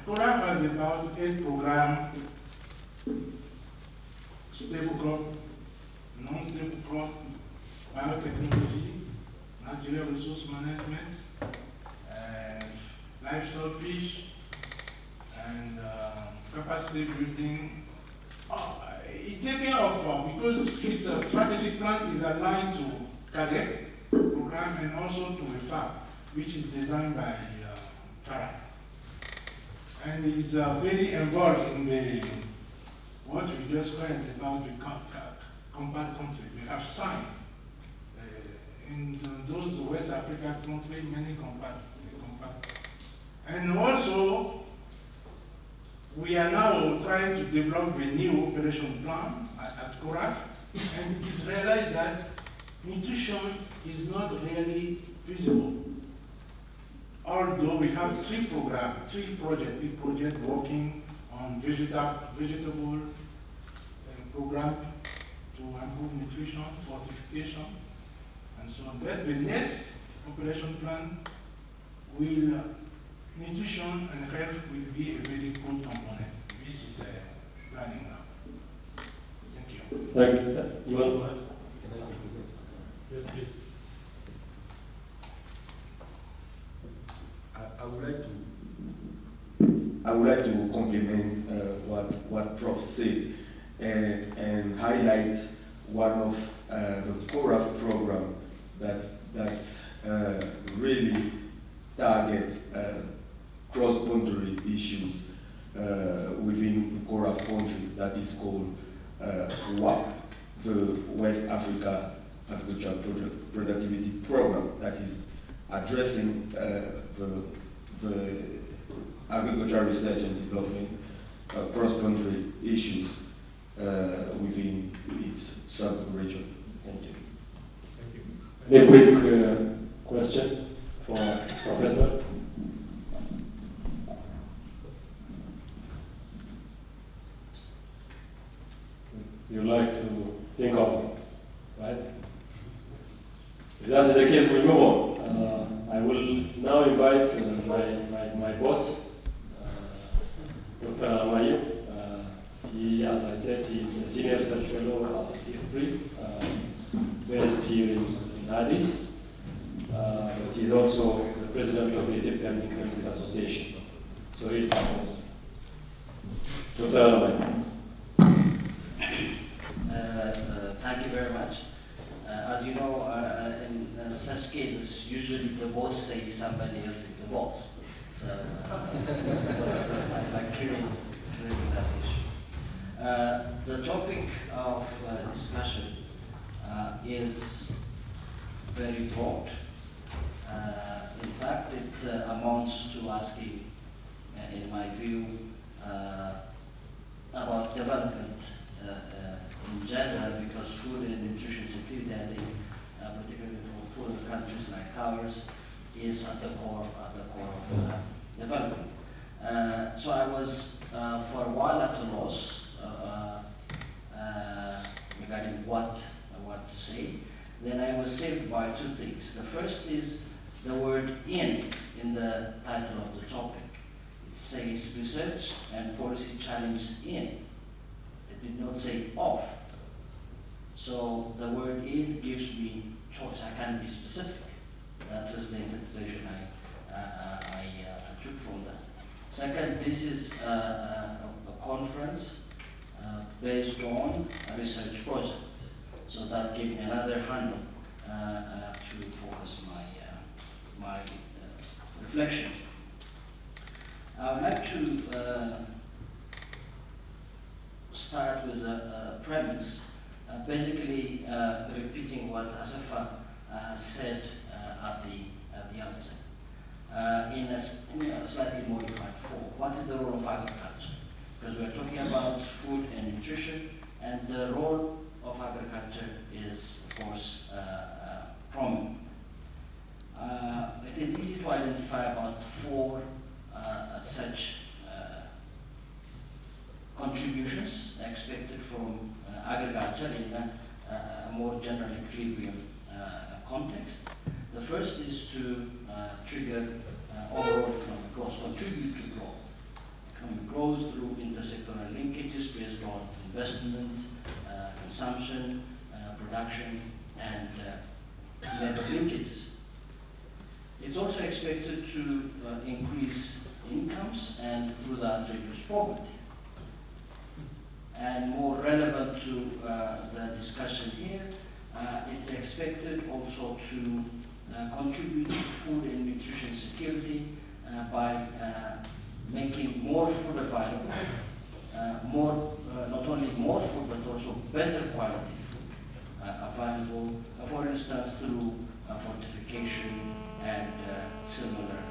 CORAF has about 8 programs, stable crop, non-stable crop, biotechnology, natural resource management, livestock fish, and capacity building. It takes care of, because his strategic plan is aligned to CADEP program and also to the FAB, which is designed by FARA. And he's very involved in the, what we just heard about the compact country. We have signed in those West African countries many compact. And also, we are now trying to develop a new operation plan at CORAF, and it's realized that nutrition is not really feasible. Although we have 3 programs, 3 projects, big projects working on vegetable program to improve nutrition, fortification, and so on. But the next operation plan will, nutrition and health will be a very good component. This is planning now. Thank you. Thank you. You want to add? Yes, please. I would like to complement what Prof said and highlight one of the CORAF program that really targets cross-boundary issues within CORAF countries that is called WAP, the West Africa Agricultural Productivity Program, that is addressing the agricultural research and development cross-country issues within its sub-region. Thank you. Any quick question for Professor? You like to think of, right? If that is the case, we move on. I will now invite my boss, Dr. Alemayehu. He, as I said, he is a senior research fellow at EEPRI, based here in Addis, but he is also the president of the Ethiopian Economics Association. So he is my boss. Dr. Alemayehu. Thank you very much. As you know, in such cases, usually the boss says somebody else is the boss. So it's like clearing that issue. The topic of discussion is very broad. In fact, it amounts to asking, in my view, about development in general, because food and nutrition security, I think, particularly for poorer countries like ours, is at the core of development. So I was for a while at a loss regarding what to say. Then I was saved by two things. The first is the word in the title of the topic. It says research and policy challenge in. It did not say of. So the word in gives me choice. I can be specific. That is the interpretation I took from that. Second, this is a conference based on a research project. So that gave me another handle to focus my reflections. I would like to start with a premise, basically repeating what Assefa said at the outset, in a slightly modified form. What is the role of agriculture? Because we're talking about food and nutrition, and the role of agriculture is, of course, prominent. It is easy to identify about four such contributions expected from agriculture in a more general equilibrium context. The first is to trigger overall economic growth, contribute to growth. Economic growth through intersectoral linkages based on investment, consumption, production, and labor linkages. It's also expected to increase incomes and through that reduce poverty. And more relevant to the discussion here, it's expected also to contribute to food and nutrition security by making more food available, not only more food, but also better quality food available, for instance, through fortification and similar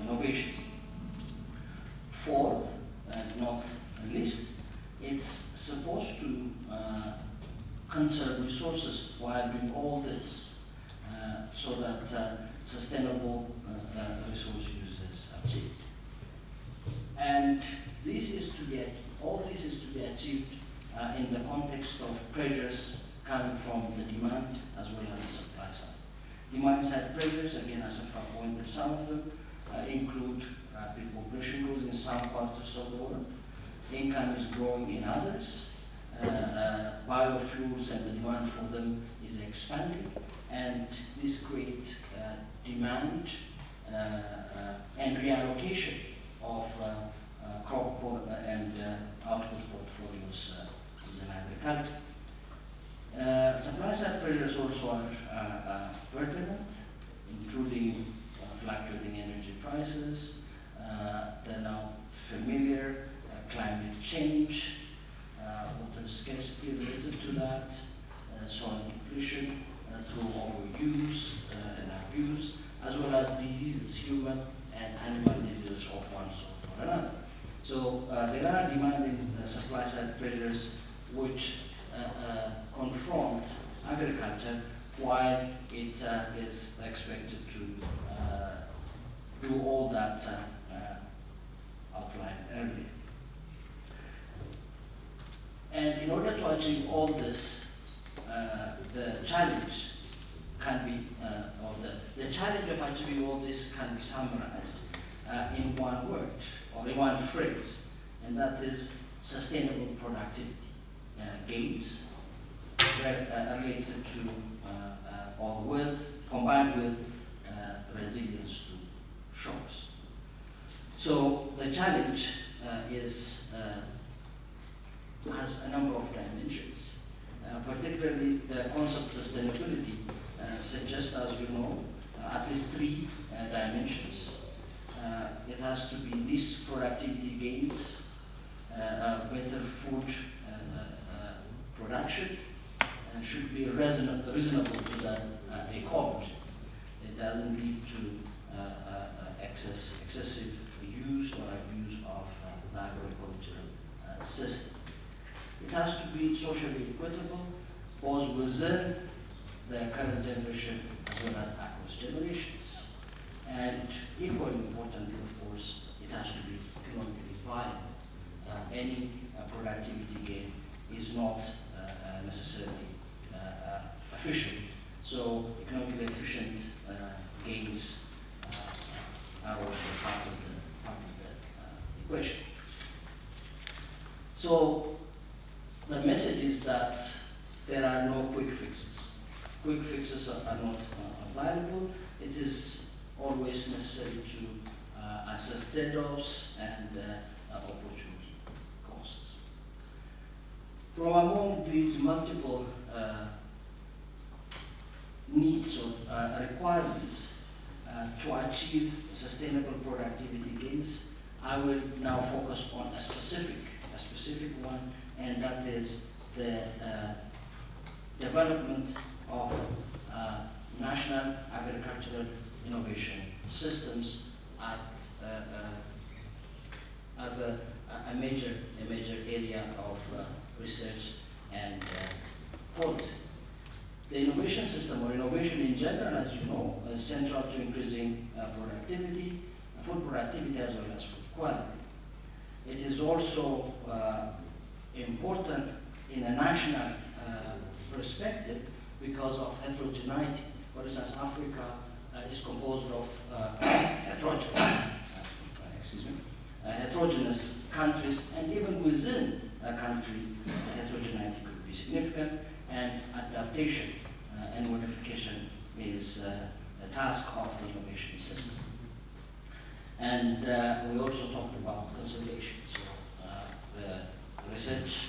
innovations. Fourth, and not least, it's supposed to conserve resources while doing all this so that sustainable resource use is achieved. And all this is to be achieved in the context of pressures coming from the demand as well as the supply side. Demand side pressures, again, as I pointed, some of them include rapid population growth in some parts of the world. Income is growing in others. Biofuels and the demand for them is expanding, and this creates demand and reallocation of crop and output portfolios within agriculture. Supply side pressures also are pertinent, including fluctuating energy prices, the now familiar change, water scarcity related to that, soil depletion through overuse and abuse, as well as diseases, human and animal diseases of one sort or another. So there are demanding supply side pressures which confront agriculture while it is expected to do all that outlined earlier. And in order to achieve all this, the challenge can be, or the challenge of achieving all this can be summarized in one word or in one phrase, and that is sustainable productivity gains related to or with, combined with resilience to shocks. So the challenge has a number of dimensions. Particularly the concept of sustainability suggests, as you know, at least three dimensions. It has to be these productivity gains, better food production, and should be reasonable to the ecology. It doesn't lead to excessive use or abuse of the agricultural system. It has to be socially equitable, both within the current generation as well as across generations. And equally importantly, of course, it has to be economically viable. Any productivity gain is not necessarily efficient. So economically efficient gains are also part of the equation. So the message is that there are no quick fixes. Quick fixes are not available. It is always necessary to assess trade-offs and opportunity costs. From among these multiple needs or requirements to achieve sustainable productivity gains, I will now focus on a specific one, and that is the development of national agricultural innovation systems as a major area of research and policy. The innovation system, or innovation in general, as you know, is central to increasing productivity, food productivity as well as food quality. It is also important in a national perspective because of heterogeneity. For instance, Africa is composed of heterogeneous countries, and even within a country, heterogeneity could be significant, and adaptation and modification is a task of the innovation system. And we also talked about conservation. So the research,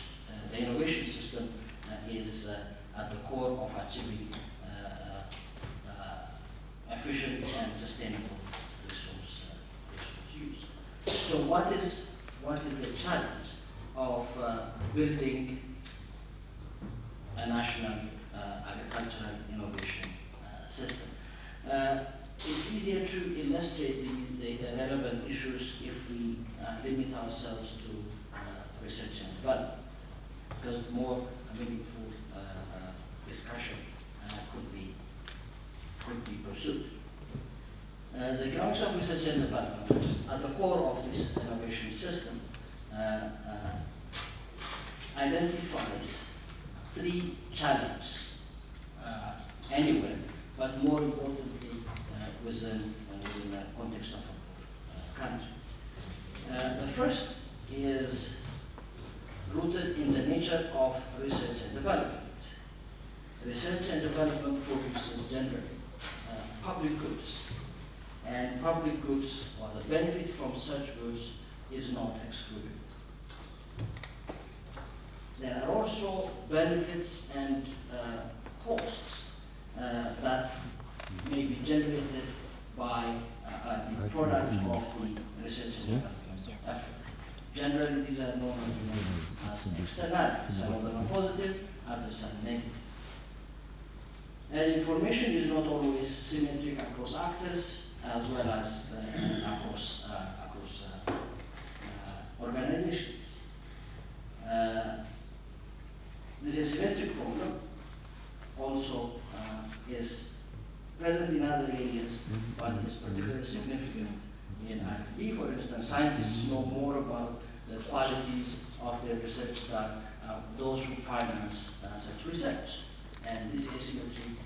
the innovation system is at the core of achieving efficient and sustainable resource use. So what is the challenge of building a national agricultural innovation system? It's easier to illustrate the relevant issues if we limit ourselves to research and development, because the more meaningful discussion could be pursued. The economics of research and development, at the core of this innovation system, identifies three challenges anywhere, but more importantly within the context of a country. The first is rooted in the nature of research and development. Research and development produces generally public goods, and public goods, or the benefit from such goods, is not excluded. There are also benefits and costs that may be generated by the product of the research and development effort. Generally, these are known as externalities. Some of them are positive, others are negative. And information is not always symmetric across actors as well as across organizations. This asymmetric problem also is present in other areas, but is particularly significant in R&D. For instance, scientists know more about the qualities of their research than those who finance such research. And this asymmetry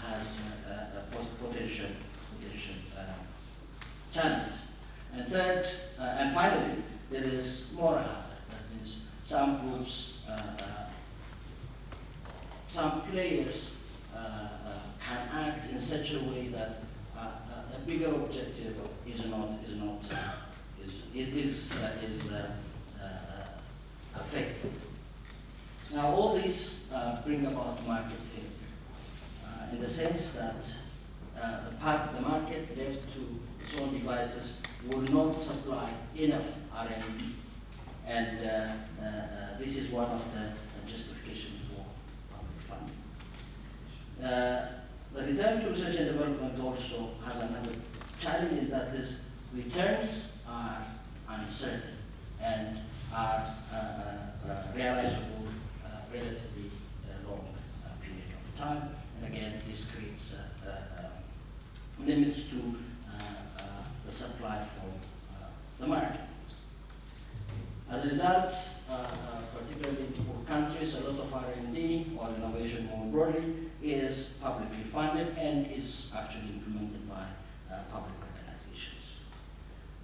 has potential challenges. And third, and finally, there is moral hazard. That means some groups, some players can act in such a way that a bigger objective is affected. Now, all these bring about market failure, in the sense that the market left to its own devices will not supply enough R&D, and this is one of the justifications for public funding. The return to research and development also has another challenge, that is, returns are uncertain and are realizable relatively long period of time. And again, this creates limits to the supply from the market. As a result, particularly in poor countries, a lot of R&D or innovation more broadly is publicly funded and is actually implemented by public organizations.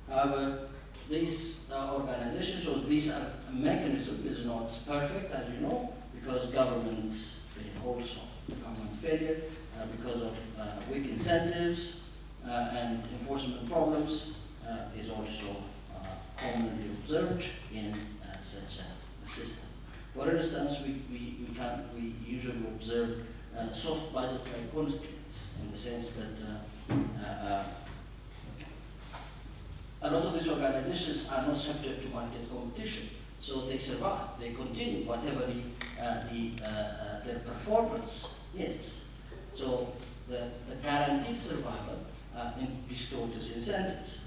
However, these organizations, or this mechanism, is not perfect, as you know, because governments fail also. Government failure because of weak incentives and enforcement problems is also commonly observed in such a system. For instance, we usually observe soft budgetary constraints, in the sense that a lot of these organizations are not subject to market competition, so they survive, they continue, whatever their performance is. So the guaranteed survival distorts incentives.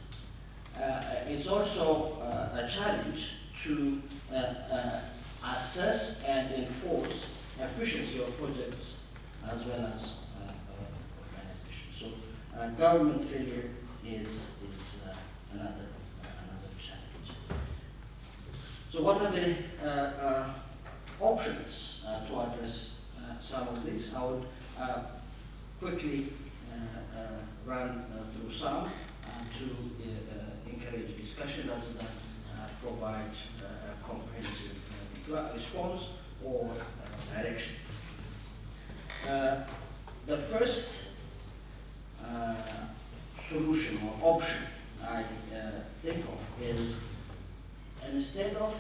It's also a challenge to assess and enforce efficiency of projects as well as organizations. So government failure is another challenge. So what are the options to address some of these? I would quickly run through some to encourage discussion rather than provide a comprehensive response or direction. The first solution or option I think of is, instead of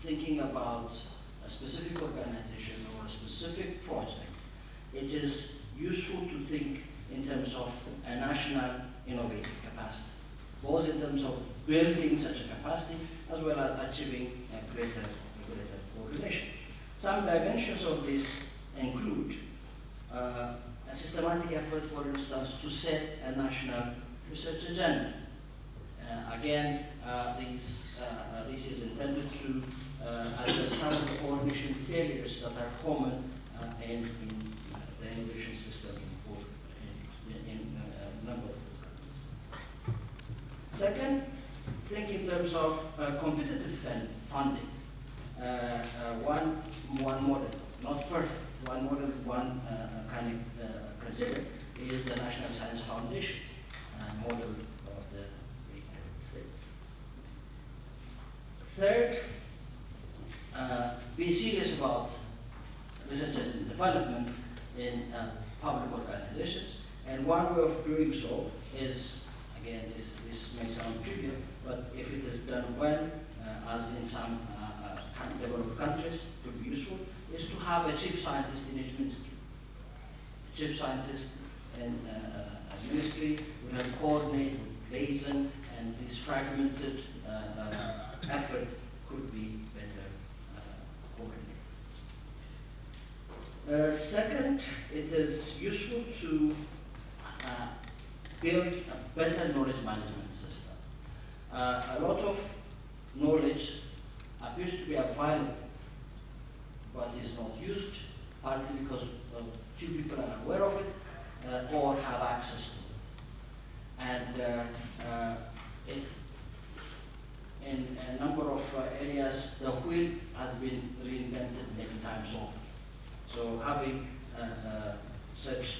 thinking about a specific organization or a specific project, it is useful to think in terms of a national innovative capacity, both in terms of building such a capacity as well as achieving a greater coordination. Some dimensions of this include a systematic effort, for instance, to set a national research agenda. Again, this is intended to address some of the coordination failures that are common in the innovation system in a number of countries. Second, think in terms of competitive funding. One model, not perfect, one model, one kind of considered is the National Science Foundation model of the United States. Third, be serious about research and development in public organizations, and one way of doing so is, again, this may sound trivial, but if it is done well, as in some developed countries, could be useful, is to have a chief scientist in each ministry. A chief scientist in a ministry will help coordinate, liaison, and this fragmented effort could be better coordinated. Second, it is useful to build a better knowledge management system. A lot of knowledge appears to be available, but is not used, partly because few people are aware of it or have access to it. And in a number of areas, the wheel has been reinvented many times over. So having such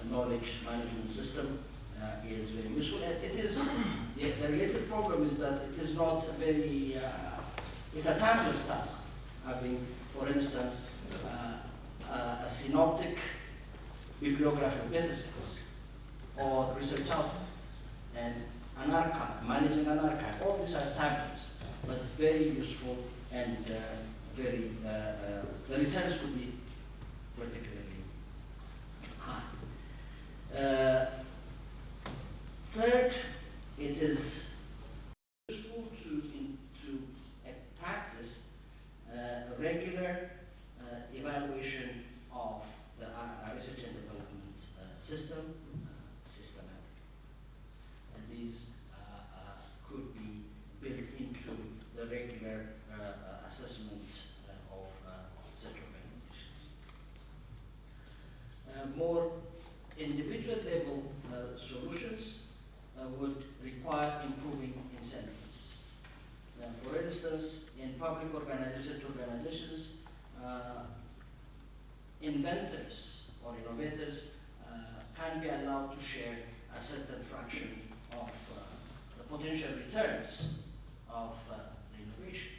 a knowledge management system is very useful. And it is, the related problem is that it is not very, it's a timeless task. Having, for instance, a synoptic bibliography of datasets or research output and an archive, managing an archive. All these are timeless, but very useful and very, the returns could be particularly high. Third, it is useful to practice regular evaluation of the research and development system systematically. And these could be built into the regular assessment of such organizations. More individual level solutions would require improving incentives. For instance, in public research organizations, inventors or innovators can be allowed to share a certain fraction of the potential returns of the innovation.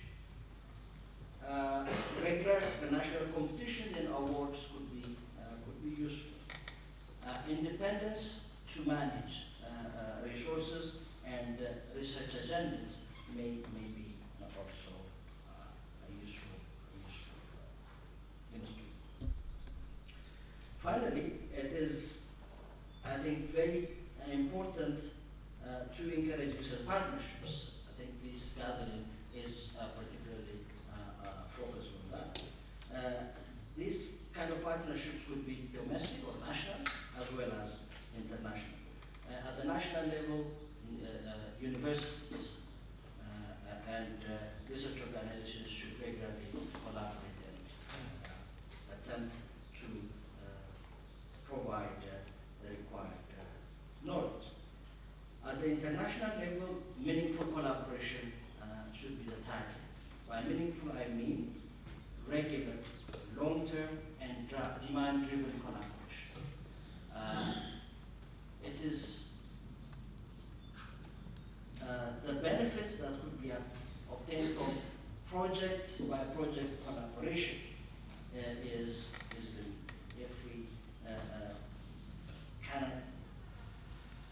Regular national competitions and awards could be useful. Independence to manage resources and research agendas may be also a useful instrument. Finally, it is, I think, very important to encourage research partnerships. I think this gathering is particularly focused on that. These kind of partnerships could be domestic or national, as well as international. At the national level, universities and research organizations should regularly collaborate and attempt to provide the required knowledge. At the international level, meaningful collaboration should be the target. By meaningful, I mean regular, long-term, and demand-driven collaboration. It is the benefits that could be obtained from project-by-project collaboration is limited. If we can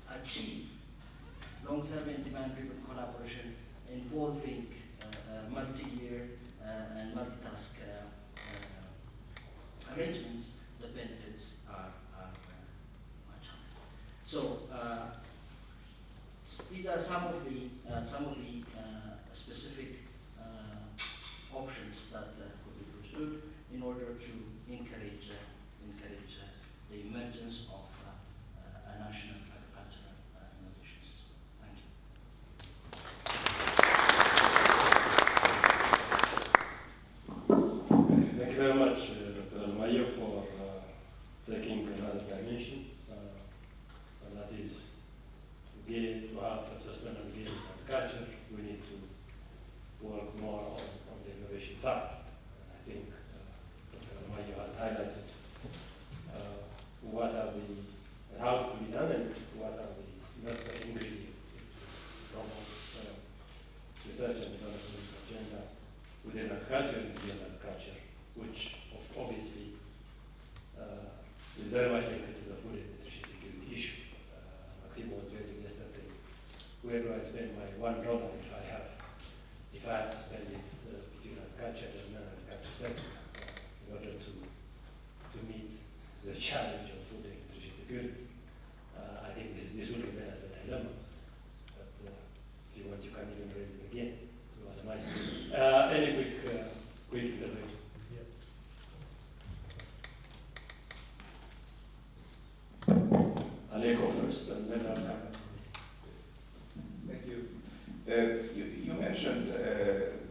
achieve long-term and demand-driven collaboration involving multi-year and multitask arrangements, the benefits are much higher. So these are some of the specific options that could be pursued in order to encourage the emergence of a national agricultural innovation system. Thank you. Thank you very much, Dr. Alemayehu, for taking another dimension, and that is to have a sustainable gain in agriculture. We need to work more on the innovation side. I think Dr. Alemayehu has highlighted what are how it could be done and what are the necessary ingredients to promote research and development agenda within agriculture and beyond agriculture, which obviously is very much linked to the food and nutrition security issue. Maximo was raising yesterday, where do I spend my $1 if I have to spend it between agriculture and non-agriculture sector in order to meet the challenge of food and nutrition security. I think this will remain as a dilemma, but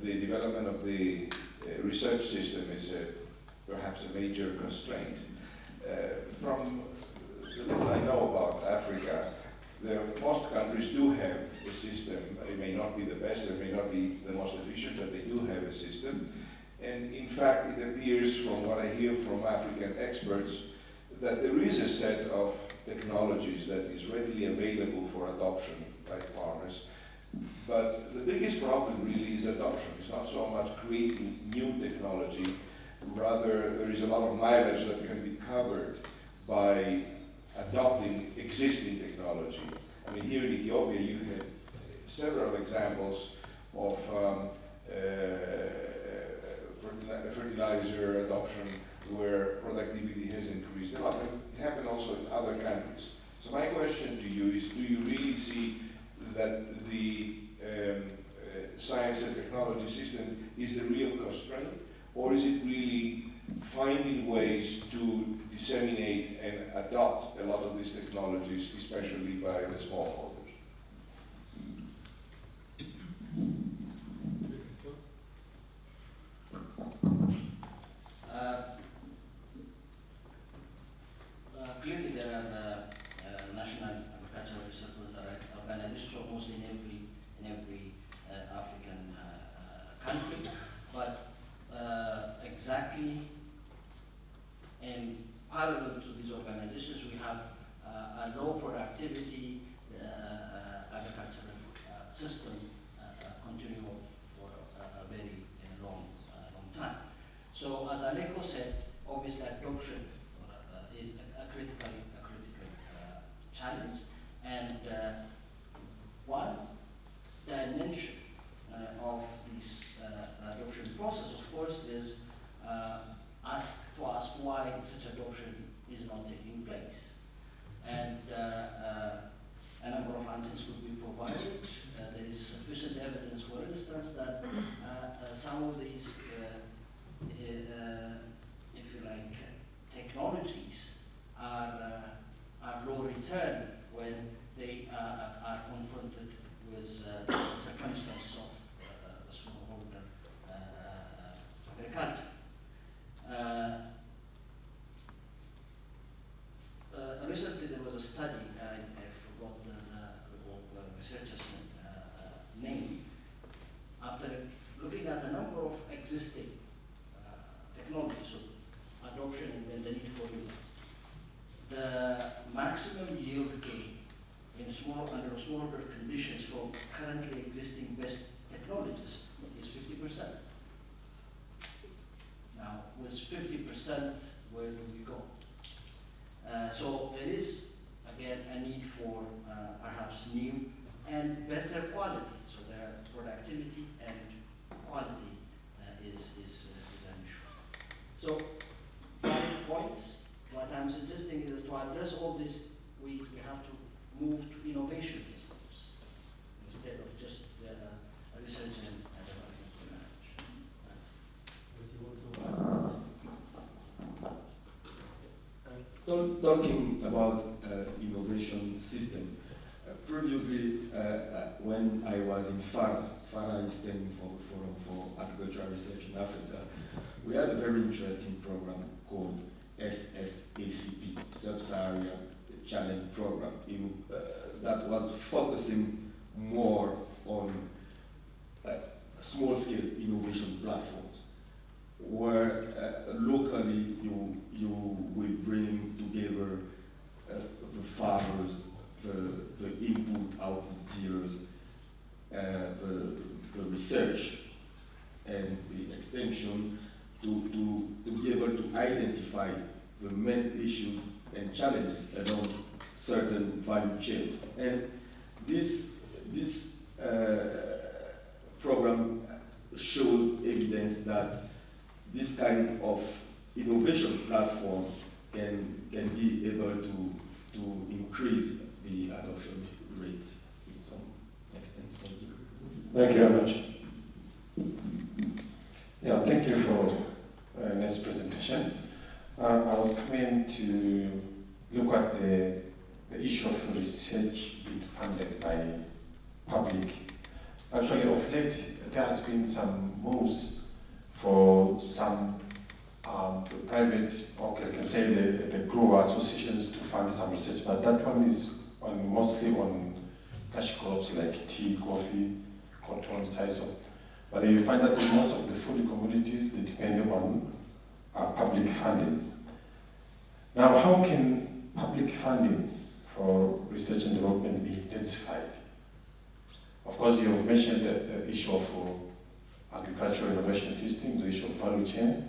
the development of the research system is perhaps a major constraint. From the little I know about Africa, most countries do have a system. It may not be the best, it may not be the most efficient, but they do have a system. And in fact, it appears from what I hear from African experts that there is a set of technologies that is readily available for adoption by farmers. But the biggest problem really is adoption. It's not so much creating new technology, rather there is a lot of mileage that can be covered by adopting existing technology. I mean, here in Ethiopia you have several examples of fertilizer adoption where productivity has increased a lot. It happened also in other countries. So my question to you is, do you really see that the science and technology system is the real constraint, or is it really finding ways to disseminate and adopt a lot of these technologies, especially by the smallholders? Clearly there are national agricultural research organizations almost in every African country, but exactly in parallel to these organizations we have a low productivity agricultural system continuing for a very long time. So as Aleko said, obviously adoption is a critical challenge, and one dimension of this adoption process, of course, is to ask why such adoption is not taking place. And a number of answers could be provided. There is sufficient evidence, for instance, that some of these, if you like, technologies are low return when they are confronted with the circumstances of the smallholder agriculture. Recently there was a study, I forgot the researcher's name, after looking at the number of existing technologies, so adoption and then the need for new ones. The maximum yield gain in under smallholder conditions for currently existing best technologies is 50%. Now, with 50%, where do we go? So there is, again, a need for perhaps new and better quality. So their productivity and quality is an issue. So 5 points. What I'm suggesting is to address all this, we have to move to innovation systems instead of just research and development. Talking about innovation system, previously when I was in FARA is standing for Forum for Agricultural Research in Africa, we had a very interesting program called SSACP, Sub-Saharan Challenge Program, that was focusing more on small-scale innovation platforms, where locally you will bring together the farmers, the input-output tiers, the research, and the extension to be able to identify the main issues and challenges along certain value chains. And this program showed evidence that this kind of innovation platform can be able to increase the adoption rate in some extent. Thank you. Thank you very much. Yeah, thank you for this presentation. I was coming to look at the issue of research being funded by public Actually, of late, there has been some moves for some private, or I can say the grower associations to fund some research, but that one is mostly on cash crops like tea, coffee, cotton, sisal. But you find that in most of the food commodities, they depend on public funding. Now, how can public funding for research and development be intensified? Of course, you have mentioned the issue of agricultural innovation systems, the issue of value chain.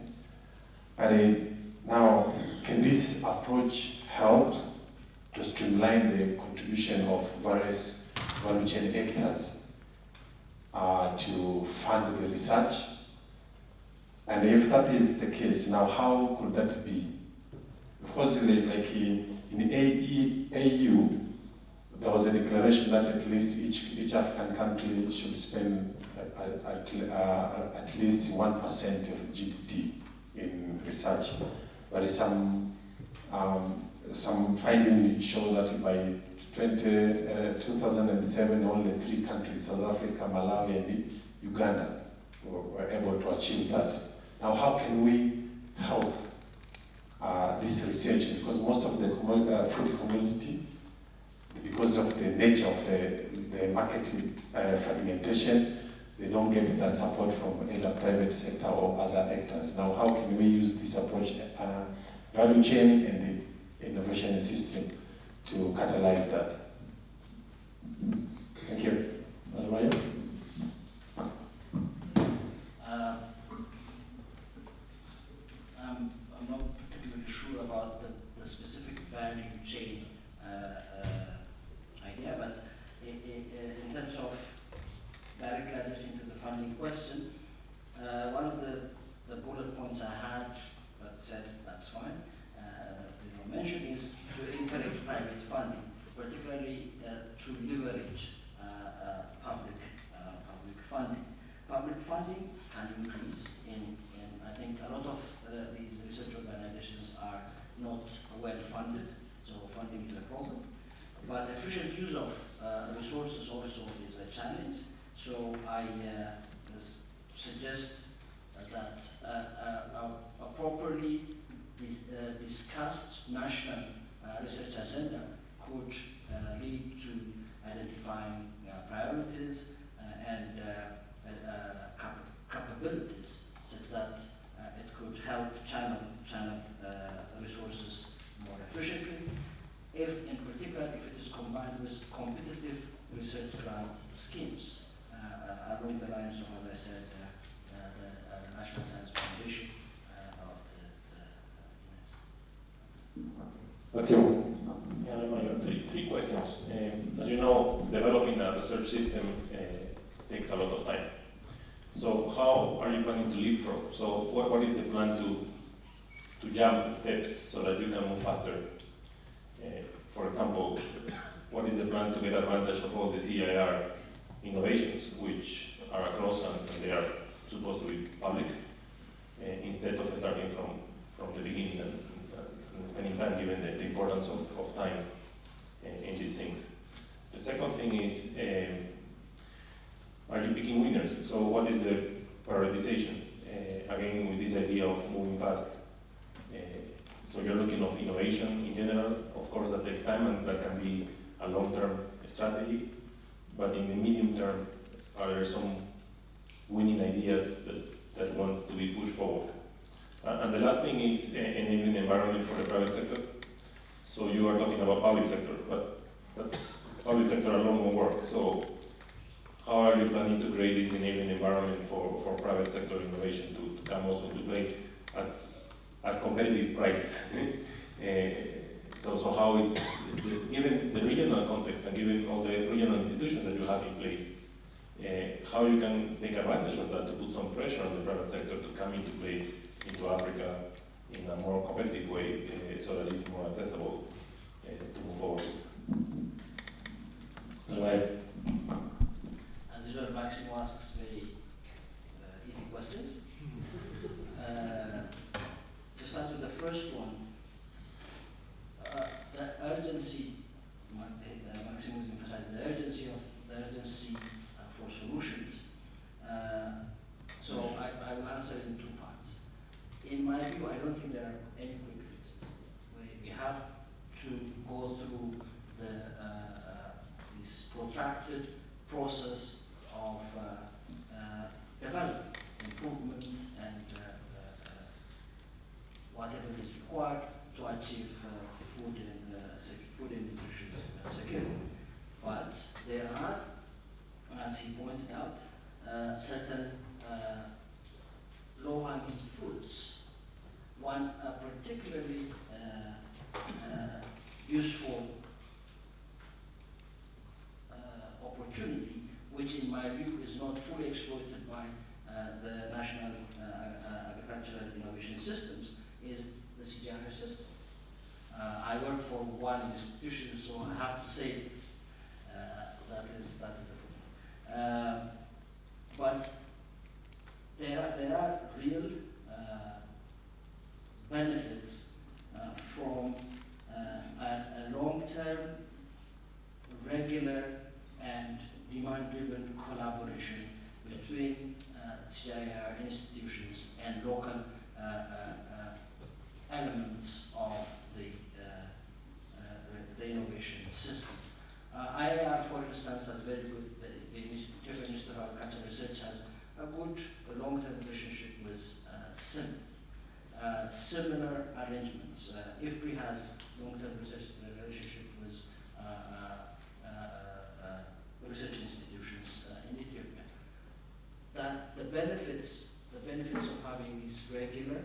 And now, can this approach help to streamline the contribution of various value chain actors to fund the research? And if that is the case, now how could that be? Of course, like in AU, there was a declaration that at least each African country should spend at least 1% of GDP in research. But some findings show that by 2007, only 3 countries, South Africa, Malawi, and Uganda, were able to achieve that. Now, how can we help this research? Because most of the food commodity, because of the nature of the market fragmentation, they don't get that support from either private sector or other actors. Now, how can we use this approach, value chain and the innovation system, to catalyze that? Thank you. Alemayehu? I'm not particularly sure about the specific value chain idea, but in terms of directly addressing to the funding question, one of the bullet points I had that said that's fine, mention is to encourage private funding, particularly to leverage public funding. Public funding can increase in I think a lot of these research organizations are not well funded, so funding is a problem. But efficient use of resources also is a challenge. So I suggest that a properly discussed national research agenda could lead to identifying priorities and capabilities, such that it could help channel resources more efficiently. If, in particular, if it is combined with competitive research grant schemes, along the lines of, as I said, the National Science Foundation of the Seyoum. Three questions. As you know, developing a research system takes a lot of time. So how are you planning to leapfrog? So what is the plan to jump steps so that you can move faster? For example, what is the plan to get advantage of all the CIR innovations, which are across and they are supposed to be public, instead of starting from the beginning and spending time, given the importance of time in these things. The second thing is, are you picking winners? So what is the prioritization? Again, with this idea of moving fast. So you're looking at innovation in general. Of course, that takes time and that can be a long-term strategy. But in the medium term, are there some winning ideas that wants to be pushed forward? And the last thing is enabling the environment for the private sector. So you are talking about public sector, but public sector alone won't work. So how are you planning to create this enabling environment for private sector innovation to come also to play at competitive prices? So how is, given the regional context and given all the regional institutions that you have in place, how you can take advantage of that to put some pressure on the private sector to come into play into Africa in a more competitive way, so that it's more accessible to move forward? As usual, Maximo asks very easy questions. To start with the first one, the urgency, Maximo emphasized the urgency for solutions answer in two parts. In my view, I don't think there are any quick fixes. We have to go through this protracted process of development, improvement, and whatever is required to achieve food and nutrition security. But there are, as he pointed out, certain low-hanging fruits. One particularly useful opportunity, which in my view is not fully exploited by the national agricultural innovation systems, is the CGIAR system. I work for one institution, so I have to say this. That is the point. But there are real benefits from a long-term, regular, and demand-driven collaboration between CGIAR institutions and local elements of the innovation system. IAR, for instance, has very good, the Ethiopian Institute of Agricultural Research has a good long-term relationship with SIM. Similar arrangements. EEPRI has long-term relationship with research institutions in Ethiopia. That the benefits of having this regular,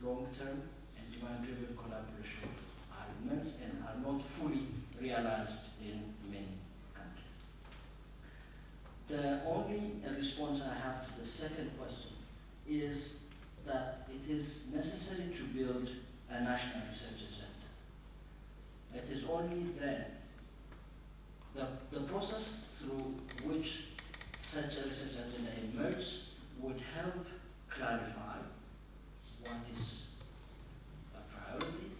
long-term, and demand-driven collaboration are immense and are not fully realized in many countries. The only response I have to the second question is that it is necessary to build a national research agenda. It is only then the process through which such a research agenda emerges would help clarify what is a priority,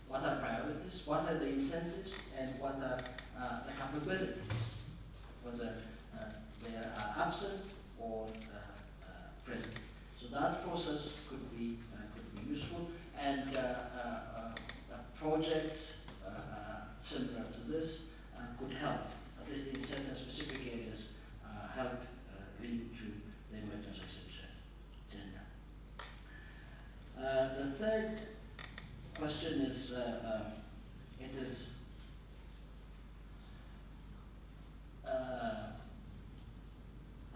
what are priorities, what are the incentives, and what are the capabilities, whether they are absent or present. So that process could be useful, and a project similar to this could help, at least in certain specific areas, help lead to the emergence of such agenda. The third question is,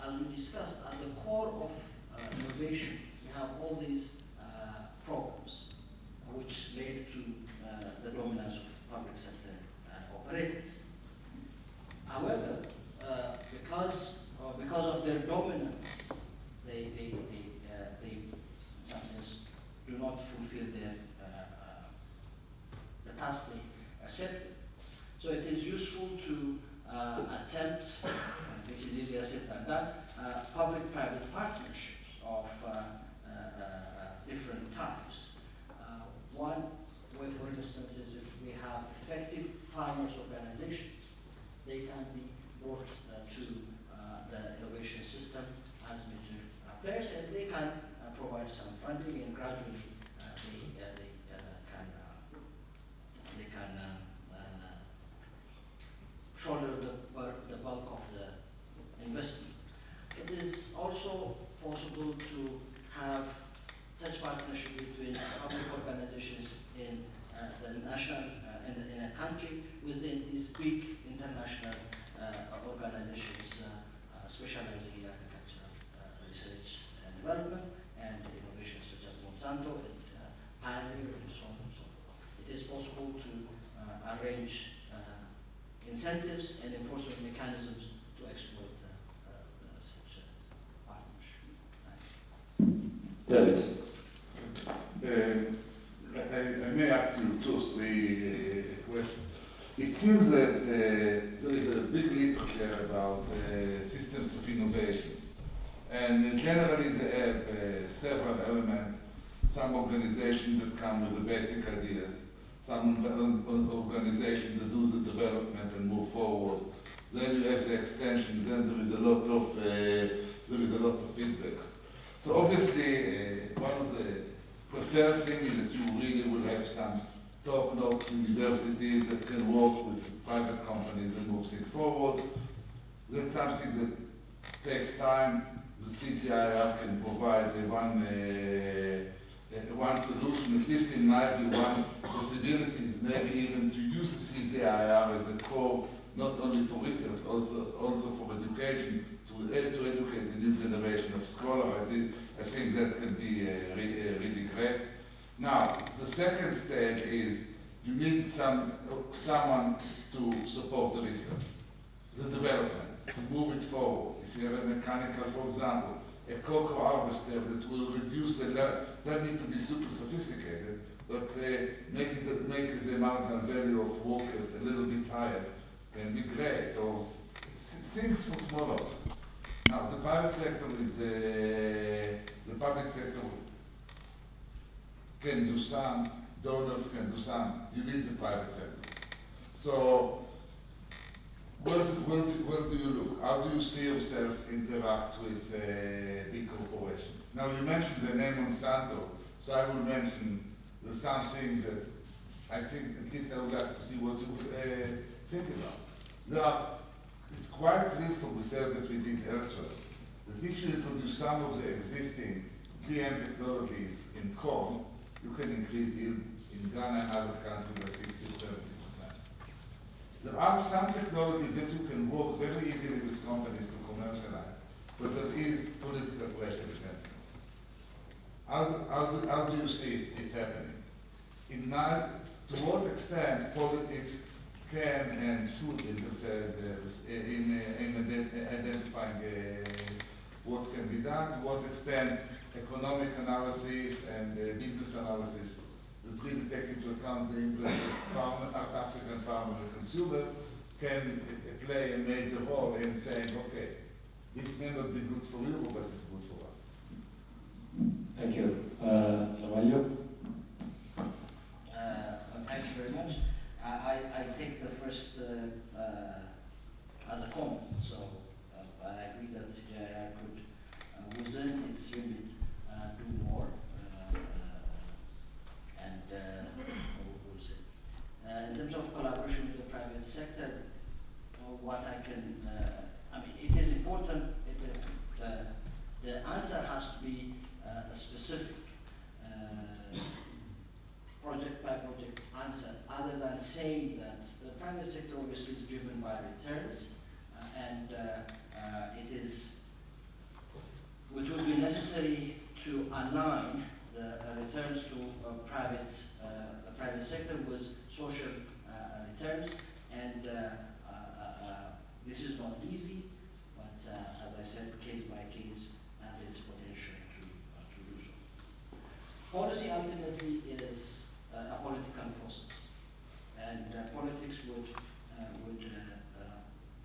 as we discussed, at the core of innovation, we have all these programs which led to the dominance of public sector operators. However, because of their dominance, they in some sense do not fulfill the task they accepted. So it is useful to attempt, this is easier said than done, public-private partnerships of different types. One way, for instance, is if we have effective farmers' organizations, they can be brought to the innovation system as major players, and they can provide some funding, and gradually they can shoulder the bulk of the investment. It is also possible to have such partnership between public organizations in the national in a country within these big international organizations specializing in agricultural research and development and innovations such as Monsanto and Pioneer and so on and so forth. It is possible to arrange incentives and enforcement mechanisms to exploit such partnership. David. I may ask you two, three questions. It seems that there is a big literature about systems of innovation. And generally they have several elements, some organizations that come with a basic idea, some organizations that do the development and move forward. Then you have the extension, then there is a lot of feedbacks. So obviously, one of the preferred things is that you really will have some top-notch universities that can work with private companies and move things forward. That's something that takes time. The CGIAR can provide one solution. At least in my view, one possibility is maybe even to use the CGIAR as a core, not only for research, also for education, to educate the new generation of scholars. I think that can be really great. Now, the second stage is you need someone to support the research, the development, to move it forward. If you have a mechanical, for example, a cocoa harvester that will reduce the that need to be super sophisticated, but make the marginal value of workers a little bit higher can be great, or things for smaller. Now, the private sector is, the public sector can do some, donors can do some, you need the private sector. So, where do you look? How do you see yourself interact with big corporations? Now, you mentioned the name Monsanto, so I will mention something that I think, at least I would like to see what you think about. It's quite clear from research that we did elsewhere, that if you introduce some of the existing GM technologies in corn, you can increase yield in Ghana and other countries by 60 to 70%. There are some technologies that you can work very easily with companies to commercialize, but there is political pressure against them. How do you see it happening? To what extent politics can and should interfere in identifying what can be done, to what extent economic analysis and business analysis that really take into account the interest of African farmer and consumer can play a major role in saying, okay, this may not be good for you, but it's good for us. Thank you. Alemayehu? Thank you very much. I take the first as a comment. So I agree that CGIAR could, within its unit, do more. We'll see. In terms of collaboration with the private sector, what I can, I mean, it is important. The answer has to be specific. Project by project answer, other than saying that the private sector obviously is driven by returns, and it will be necessary to align the returns to the private sector with social returns, and this is not easy, but as I said, case by case, there is potential to do so. Policy ultimately is a political process, and politics would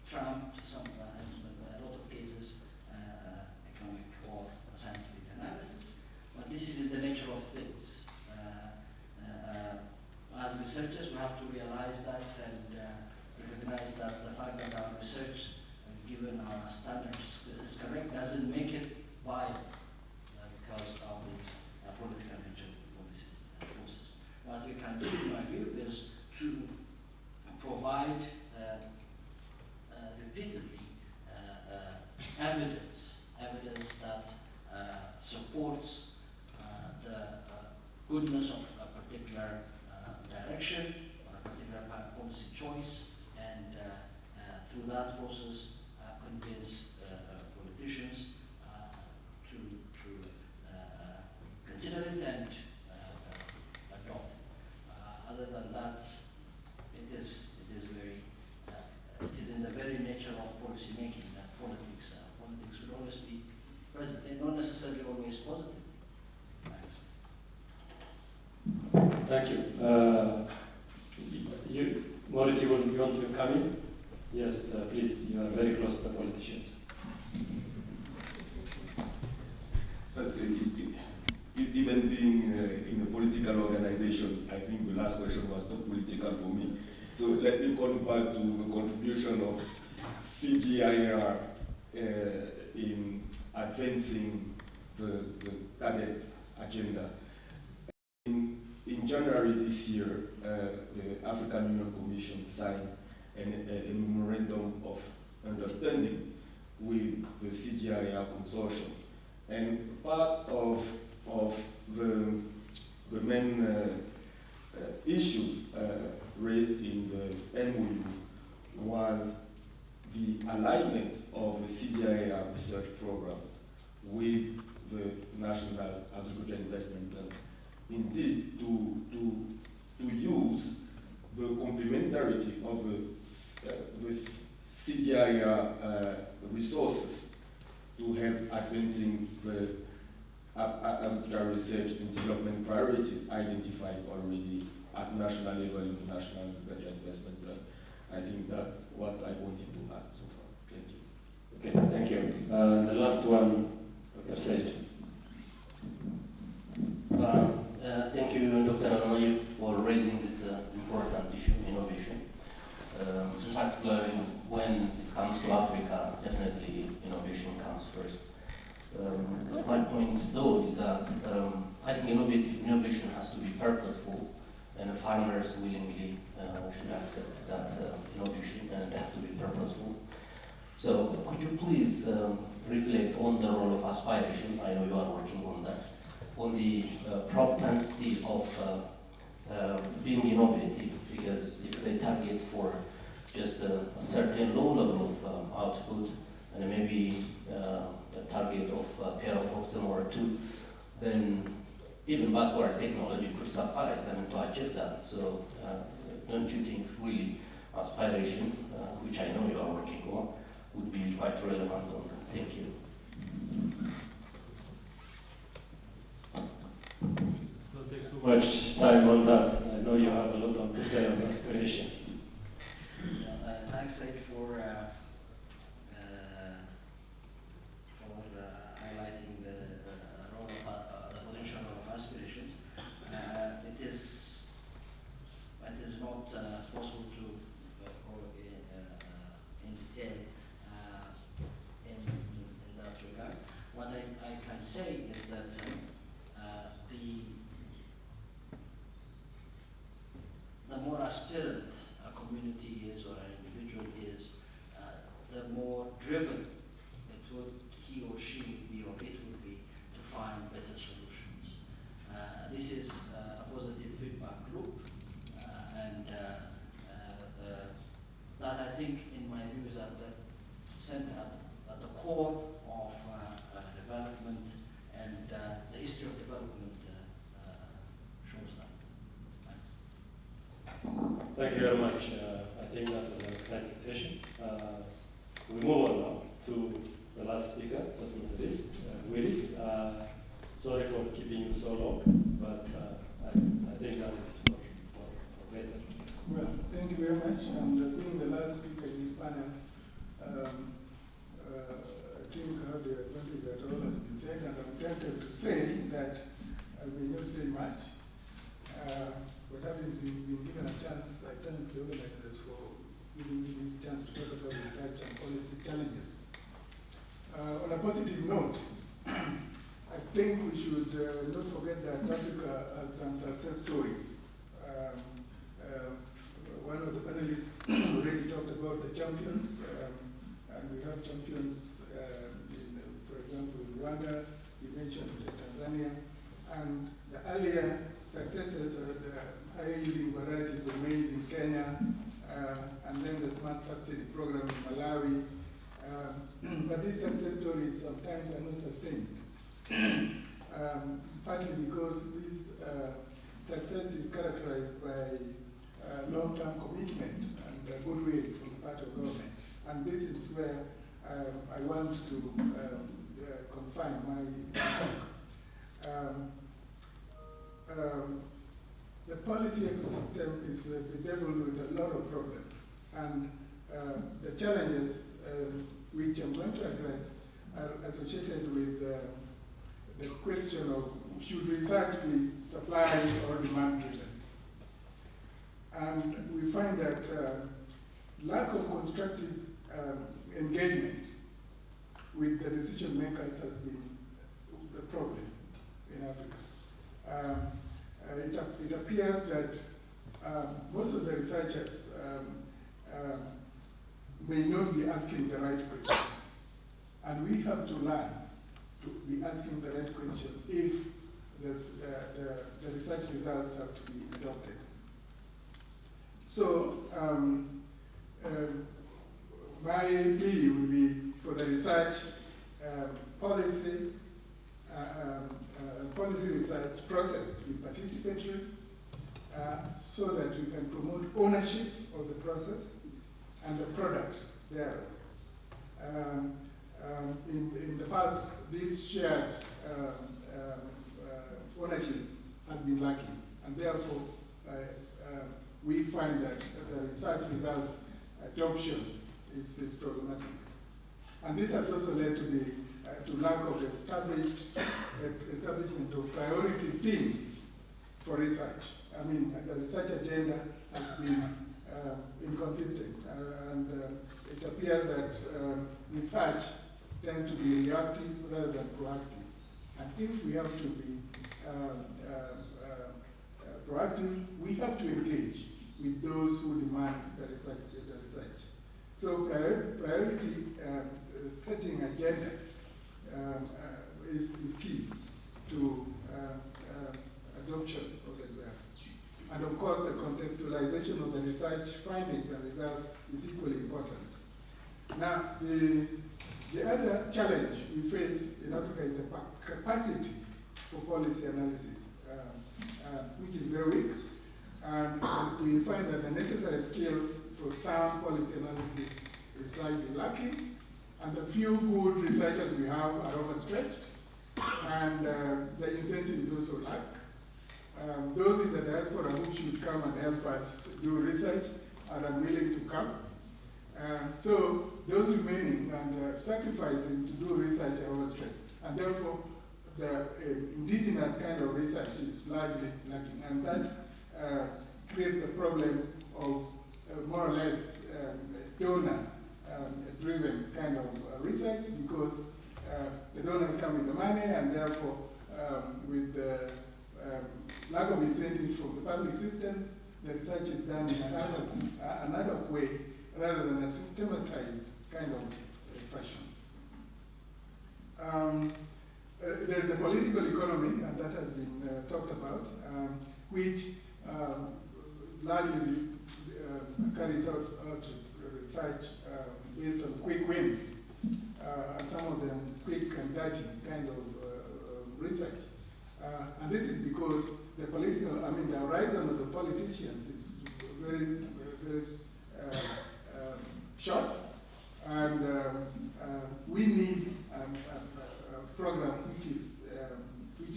trump a lot of cases economic or scientific analysis. But this is in the nature of things. As researchers, we have to realize that and recognize that the fact that our research, given our standards, is correct doesn't make it viable because of its political nature of the policy process. What we can do, in my view, is to provide repeatedly evidence that supports the goodness of a particular direction or a particular policy choice, and through that process convince politicians to consider it and adopt. Other than that, it is in the very nature of policy making that politics will always be present and not necessarily always positive. Thanks. Thank you. Maurice, you want to come in? Yes, please. You are very close to the politicians. But even being in a political organization, I think the last question was not political for me. So let me come back to the contribution of CGIAR in advancing the the target agenda. In January this year, the African Union Commission signed a memorandum of understanding with the CGIAR consortium. And part of the main issues raised in the MOU was the alignment of the CGIAR research programs with the National Agriculture Investment Plan. Indeed, to use the complementarity of the CGIAR resources to help advancing the agricultural research and development priorities identified already at national level in the National Agriculture Investment Plan. I think that's what I wanted to add so far. Thank you. Okay, thank you. The last one, Dr. Said. Thank you, Dr. Alemayehu, for raising this important issue of innovation. Particularly when it comes to Africa, definitely innovation comes first. My point, though, is that I think innovation has to be purposeful, and farmers willingly should accept that innovation, and it has to be purposeful. So, could you please reflect on the role of aspiration? I know you are working on that. On the propensity of being innovative, because if they target for just a certain low level of output and maybe a target of a pair of oxen or two, then even backward technology could suffice to achieve that. So don't you think really aspiration, which I know you are working on, would be quite relevant on that? Thank you. Don't take too much time on that. I know you have a lot to say on aspiration. Thanks, Said, for highlighting the role of the potential role of aspirations. It is not possible to go in detail in that regard. What I can say is that the more aspirant a community is or an individual is, the more driven he or she would be, or it would be, to find better solutions. This is a positive feedback loop, and that I think, in my view, is at the center, at the core of development, and the history of development shows that. Thanks. Thank you very much. I think that was an exciting session. We move on now to the last speaker, but not the least, Willis. Sorry for keeping you so long, but I think that is for better. Well, thank you very much. And being the last speaker in this panel, I think I have the advantage that all has been said, and I'm tempted to say that I may not say much. But having been given a chance, I thank the organizers for giving me this chance to talk about research and policy challenges. On a positive note, I think we should not forget that Africa has some success stories. One of the panelists already talked about the champions, and we have champions in, for example, Rwanda, you mentioned Tanzania, and the earlier successes are the high-yielding varieties of maize in Kenya, and then the smart subsidy program in Malawi. But these success stories sometimes are not sustained, partly because this success is characterized by long-term commitment and goodwill from the part of government. And this is where I want to confine my talk. The policy ecosystem is bedeviled with a lot of problems, and the challenges which I'm going to address are associated with the question of should research be supply or demand driven. And we find that lack of constructive engagement with the decision makers has been the problem. it appears that most of the researchers may not be asking the right questions. And we have to learn to be asking the right question if the research results have to be adopted. So my plea would be for the research policy research process to be participatory, so that we can promote ownership of the process and the product thereof. In the past, this shared ownership has been lacking, and therefore we find that the research results adoption is problematic. And this has also led to the lack of establishment of priority themes for research. I mean, the research agenda has been inconsistent, and it appears that research tends to be reactive rather than proactive. And if we have to be proactive, we have to engage with those who demand the research. So priority setting agenda is key to adoption of the results. And of course, the contextualization of the research findings and results is equally important. Now, the other challenge we face in Africa is the capacity for policy analysis, which is very weak. And we find that the necessary skills for sound policy analysis is slightly lacking. And the few good researchers we have are overstretched. And the incentives also lack. Those in the diaspora who should come and help us do research are unwilling to come. So those remaining and sacrificing to do research are overstretched. And therefore, the indigenous kind of research is largely lacking. And that creates the problem of more or less donor-driven kind of research, because the donors come with the money, and therefore with the lack of incentives from the public systems, the research is done in another way rather than a systematized kind of fashion. There's the political economy, and that has been talked about, which largely carries out research based on quick wins, and some of them quick and dirty kind of research. And this is because the the horizon of the politicians is very, very short, and we need a program which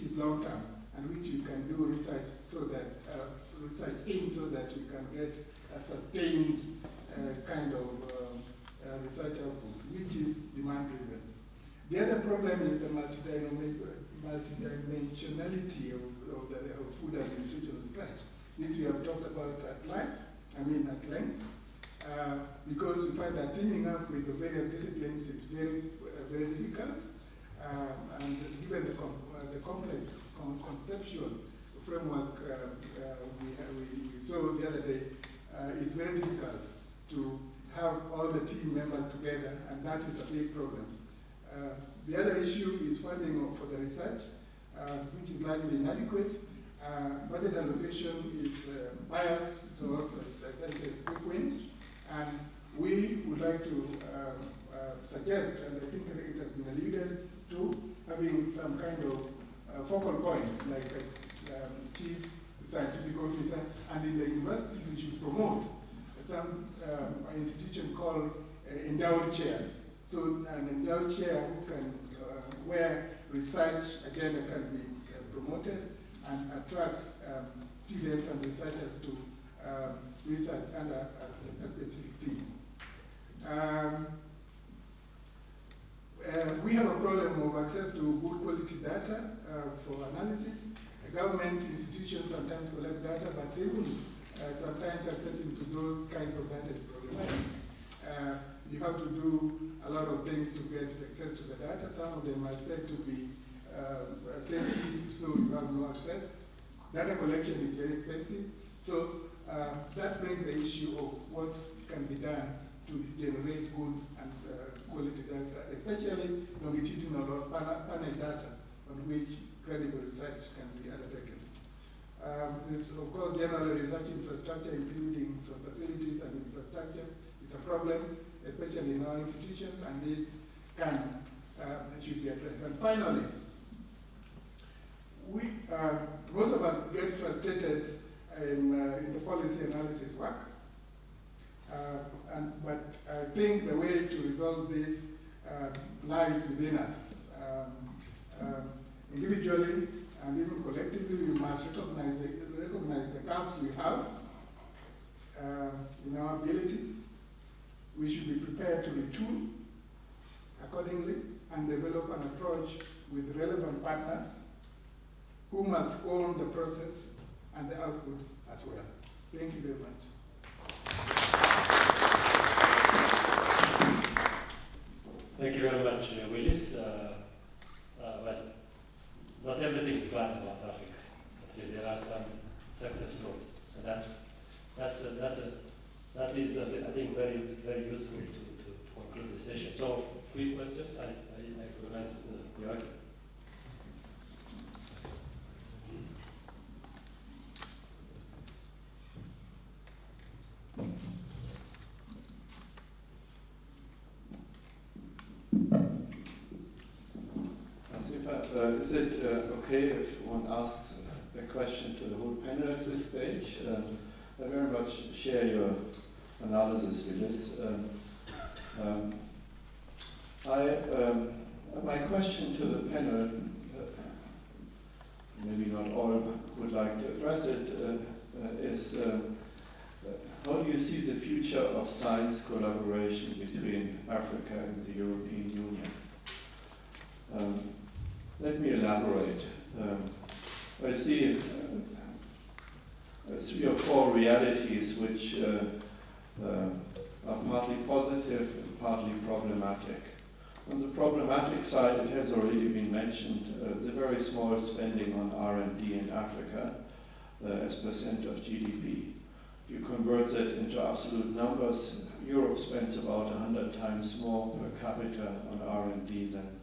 is long term, and which you can do research so that so that you can get a sustained kind of research output, which is demand driven. The other problem is the multidimensionality of food and nutrition research. This we have talked about at length, because we find that teaming up with the various disciplines is very, very difficult, and given the complex conceptual framework we saw the other day, it's very difficult to have all the team members together, and that is a big problem. The other issue is funding for the research, which is largely inadequate. Budget allocation is biased towards, as I said, quick wins, and we would like to suggest, and I think it has been alluded to, having some kind of focal point, like a chief scientific officer, and in the universities we should promote some institution called endowed chairs. So an endowed chair who can, where research agenda can be promoted and attract students and researchers to research under a specific theme. We have a problem of access to good quality data for analysis. Government institutions sometimes collect data, but even sometimes accessing to those kinds of data is problematic. You have to do a lot of things to get access to the data. Some of them are said to be sensitive, so you have no access Data collection is very expensive, so that brings the issue of what can be done to generate good and quality data, especially longitudinal or panel data on which credible research can be undertaken. There's, of course, general research infrastructure, including some facilities and infrastructure, is a problem, especially in our institutions, and this should be addressed. And finally, most of us get frustrated in the policy analysis work, but I think the way to resolve this lies within us. Individually and even collectively, we must recognize the gaps we have in our abilities. We should be prepared to retool accordingly and develop an approach with relevant partners who must own the process and the outputs as well. Thank you very much. Thank you very much, Willis. Well, not everything is bad about Africa. At least there are some success stories, and that is, I think, very, very useful to conclude the session. So, quick questions. I recognize the argument. Assefa, is it okay if one asks a question to the whole panel at this stage? I very much share your analysis, Willis. My question to the panel, maybe not all would like to address it, is how do you see the future of science collaboration between Africa and the European Union? Let me elaborate. I see 3 or 4 realities which are partly positive and partly problematic. On the problematic side, it has already been mentioned, the very small spending on R&D in Africa as percent of GDP. If you convert that into absolute numbers, Europe spends about 100 times more per capita on R&D than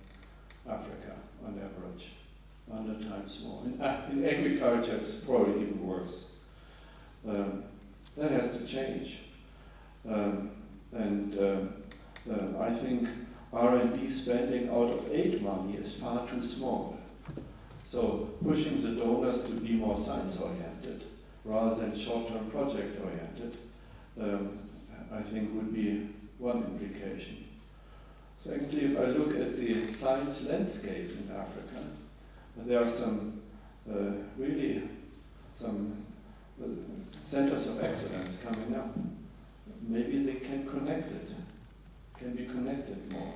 Africa on average, 100 times more. In agriculture, it's probably even worse. That has to change. I think R&D spending out of aid money is far too small. So pushing the donors to be more science-oriented rather than short-term project-oriented, I think would be one implication. Secondly, if I look at the science landscape in Africa, there are some really some centers of excellence coming up. Maybe they can be connected more.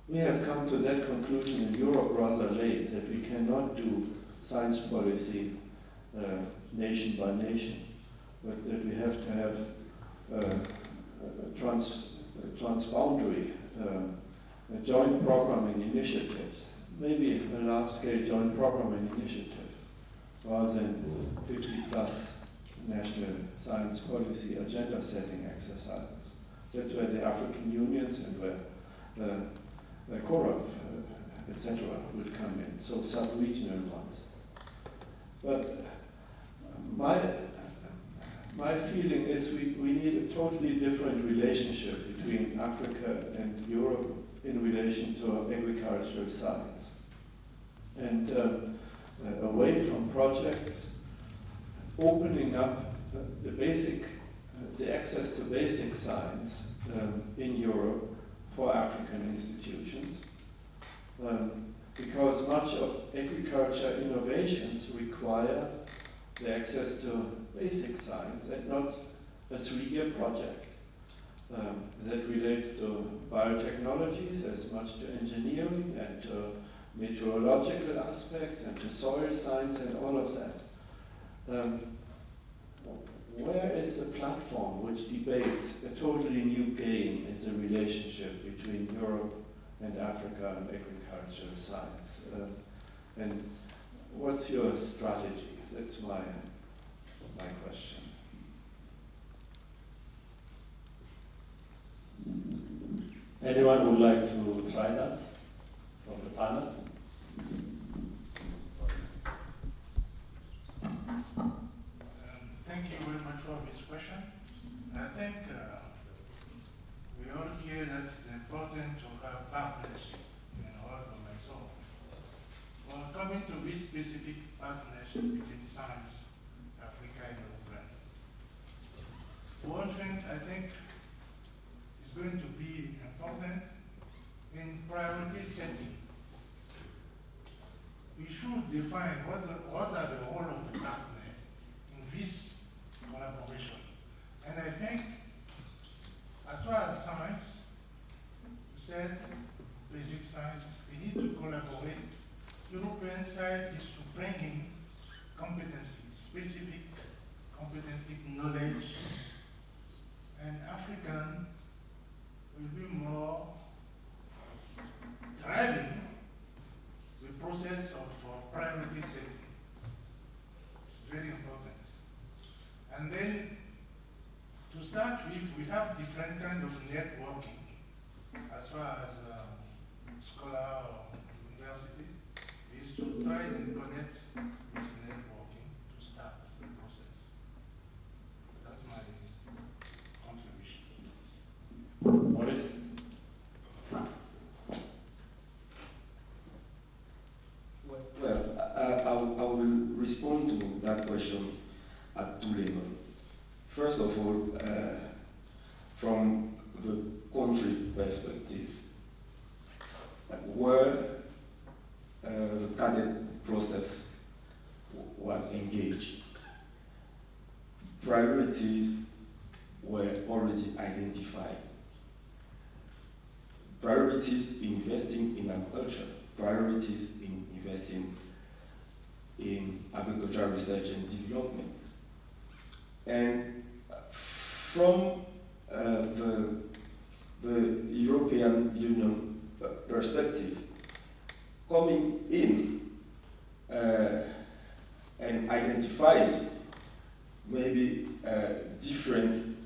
We have come to that conclusion in Europe rather late, that we cannot do science policy nation by nation, but that we have to have transboundary joint programming initiatives, maybe a large-scale joint programming initiative, rather than 50+ national science policy agenda-setting exercises. That's where the African unions and where CORAF, etc., would come in, so sub-regional ones. But my feeling is we need a totally different relationship between Africa and Europe in relation to agricultural science. And away from projects, opening up the access to basic science in Europe for African institutions. Because much of agriculture innovations require the access to basic science and not a 3-year project that relates to biotechnologies as much to engineering and to meteorological aspects and to soil science and all of that. Where is the platform which debates a totally new game in the relationship between Europe and Africa and agricultural science? And what's your strategy? That's my question. Anyone would like to try that from the panel? Thank you very much for this question. I think we all hear that it's important to have partnership in all domains. So, well, coming to this specific partnership between science, Africa, and Ukraine, one thing I think is going to be important in priority setting. We should define what are the role of the partner in this collaboration. And I think, as far as science, you said basic science, we need to collaborate. European side is to bring in competency, specific competency, knowledge, and African will be more driving the process of priority setting. It's very important. And then, to start with, we have different kind of networking as far as scholar or university. We used to try and connect this networking to start the process. That's my contribution. Maurice? Well, I will respond to that question at two levels. First of all, from the country perspective, where the cadet process was engaged, priorities were already identified. Priorities investing in agriculture, priorities in investing in agricultural research and development. And from the European Union perspective, coming in and identifying maybe different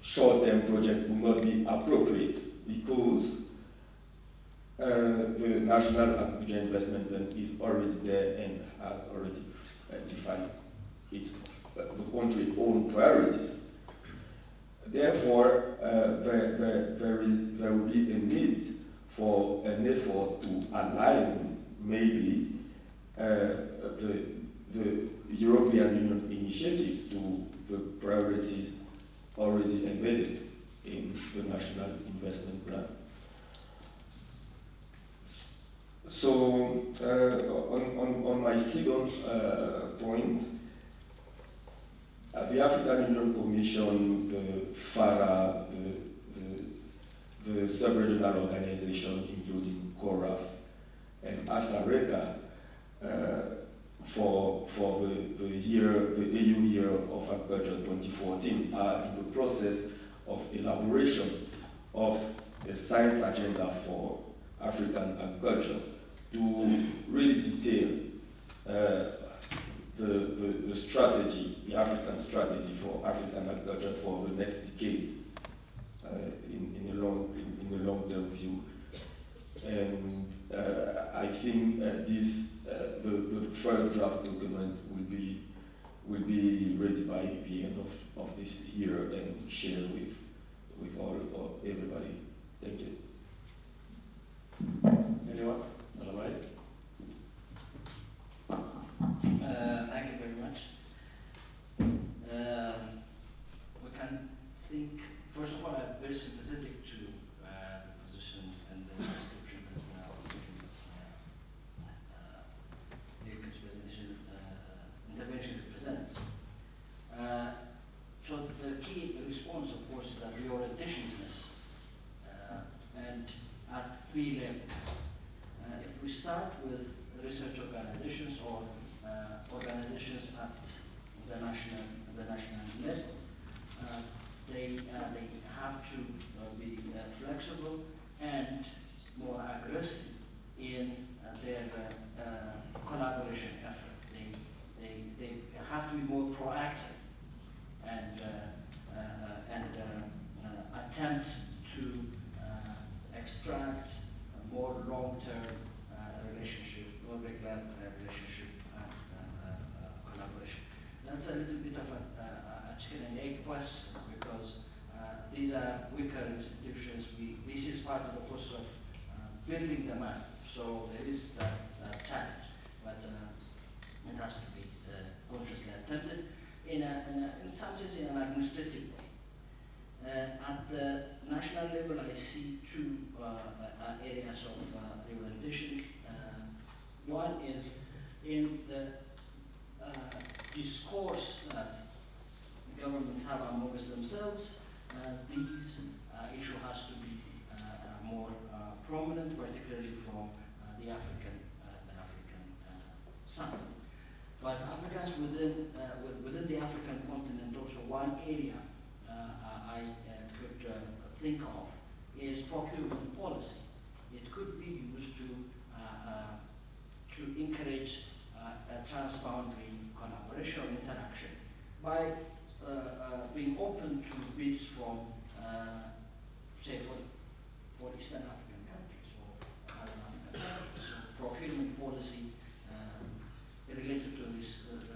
short-term projects will not be appropriate because the National Agriculture Investment Plan is already there and has already defined its the country's own priorities. Therefore, there will be a need for an effort to align maybe the European Union initiatives to the priorities already embedded in the National Investment Plan. So, on my second point, the African Union Commission, the FARA, the sub-regional organization, including CORAF and ASARECA, for the EU Year of Agriculture 2014, are in the process of elaboration of a science agenda for African agriculture to really detail the strategy, the African strategy for African agriculture for the next decade in a long-term view. And I think the first draft document will be ready by the end of this year and shared with everybody. Thank you. Anyone? Alemayehu? Thank you very much. We can think, first of all, I'm very sympathetic to the position and the description that now Nick's presentation, intervention represents. So the key response, of course, is that reorientation is necessary, and at three levels. If we start with research organizations or organizations at the national level, they have to be flexible and more aggressive in their collaboration effort. They they have to be more proactive and attempt to extract a more long-term relationship, more regular relationship and collaboration. That's a little bit of a chicken and egg question, because these are weaker institutions. This is part of the process of building them up. So there is that challenge, but it has to be consciously attempted in some sense in an administrative way. At the national level, I see two areas of implementation. One is in the discourse that governments have amongst themselves. These issue has to be more prominent, particularly from the African side. But Africans within the African continent, also one area I could think of is procurement policy. It could be used to encourage transboundary collaboration or interaction by being open to bids from, say, for Eastern African countries or other African countries. So procurement policy related to this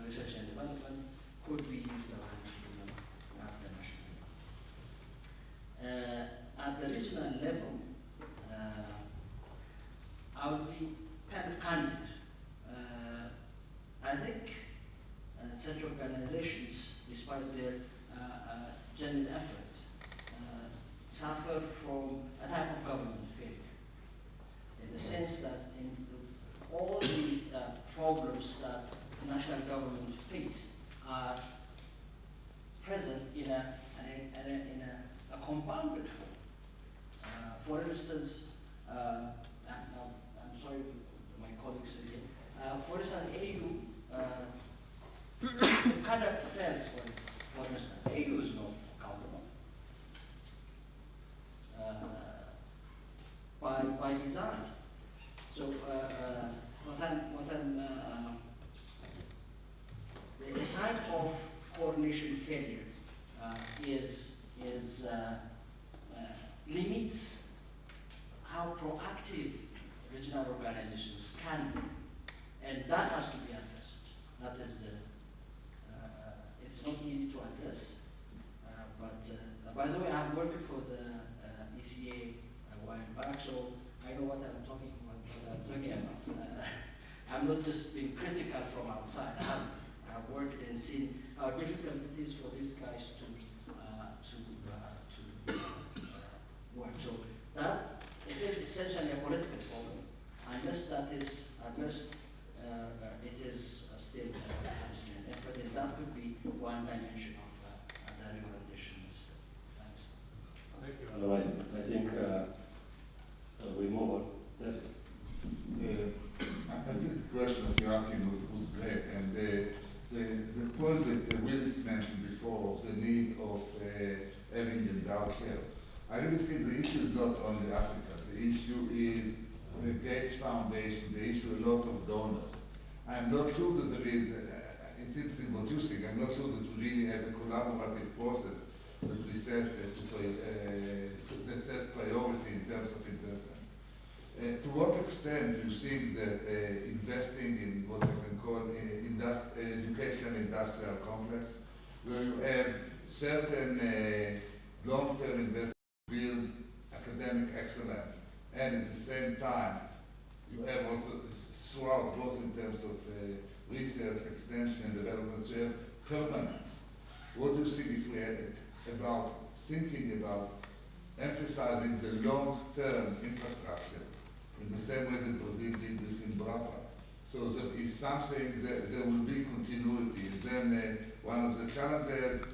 research and development could be used as an instrument at the national level. At the regional level, I would be kind of candid. I think such organizations, despite their genuine efforts, suffer from a type of government failure, in the sense that in all the problems that the national government face are present in a compounded form. For instance, I'm sorry, my colleagues again. For instance, AU conduct affairs, for instance, AU is not accountable by design. So the type of coordination failure limits how proactive regional organizations can be, and that has to be addressed. That is it's not easy to address, but by the way, I'm working for the ECA a while back, so I know what I'm talking about. I'm not just being critical from outside. I've worked and seen how difficult it is for these guys to work. So that it is essentially a political problem. Unless that is addressed, it is still an effort, and that could be one dimension of the recommendations. Thanks. Thank you, Alemayehu. I think we move on. I think the question of Joachim was great, and the point that Willis mentioned before of the need of having endowed care. I really think the issue is not only Africa. The issue is the Gates Foundation. The issue a lot of donors. I'm not sure that there is. It's interesting what you think. I'm not sure that we really have a collaborative process that we set that priority in terms of investment. To what extent do you think that investing in what we can call education industrial complex, where you have certain long-term investment to build academic excellence, and at the same time you have also throughout both in terms of research, extension, and development, you have permanence. What do you think if we had about thinking about emphasizing the long-term infrastructure in the same way that Brazil did this in Brava? So there is something that there will be continuity. And then one of the challenges,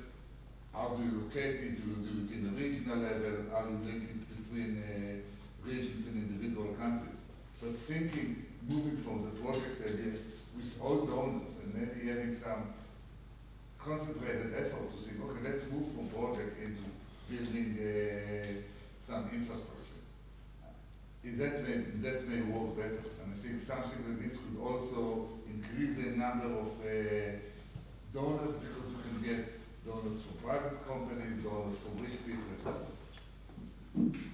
how do you locate it? Do you do it in a regional level? How do you link it between regions and individual countries? But thinking, moving from the project idea with all donors and maybe having some concentrated effort to think, okay, let's move from project into building some infrastructure. That may work better. And I think something like this could also increase the number of donors because we can get donors from private companies, donors from rich people, etc.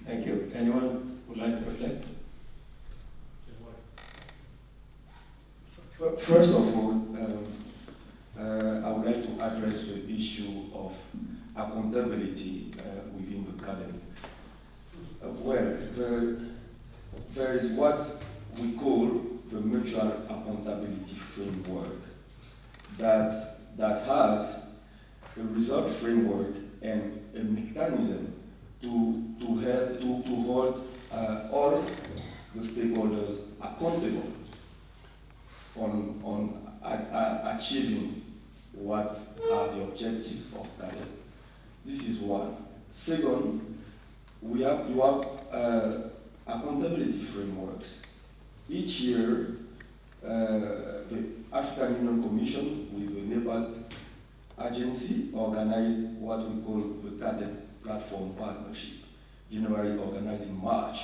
Thank you. Anyone would like to reflect? First of all, I would like to address the issue of accountability within the academy. There is what we call the mutual accountability framework that has a result framework and a mechanism to help to hold all the stakeholders accountable on achieving what are the objectives of CADEP. This is one. Second, you have accountability frameworks. Each year, the African Union Commission with the NEPAD agency organize what we call the CADEP Platform Partnership, generally organized in March,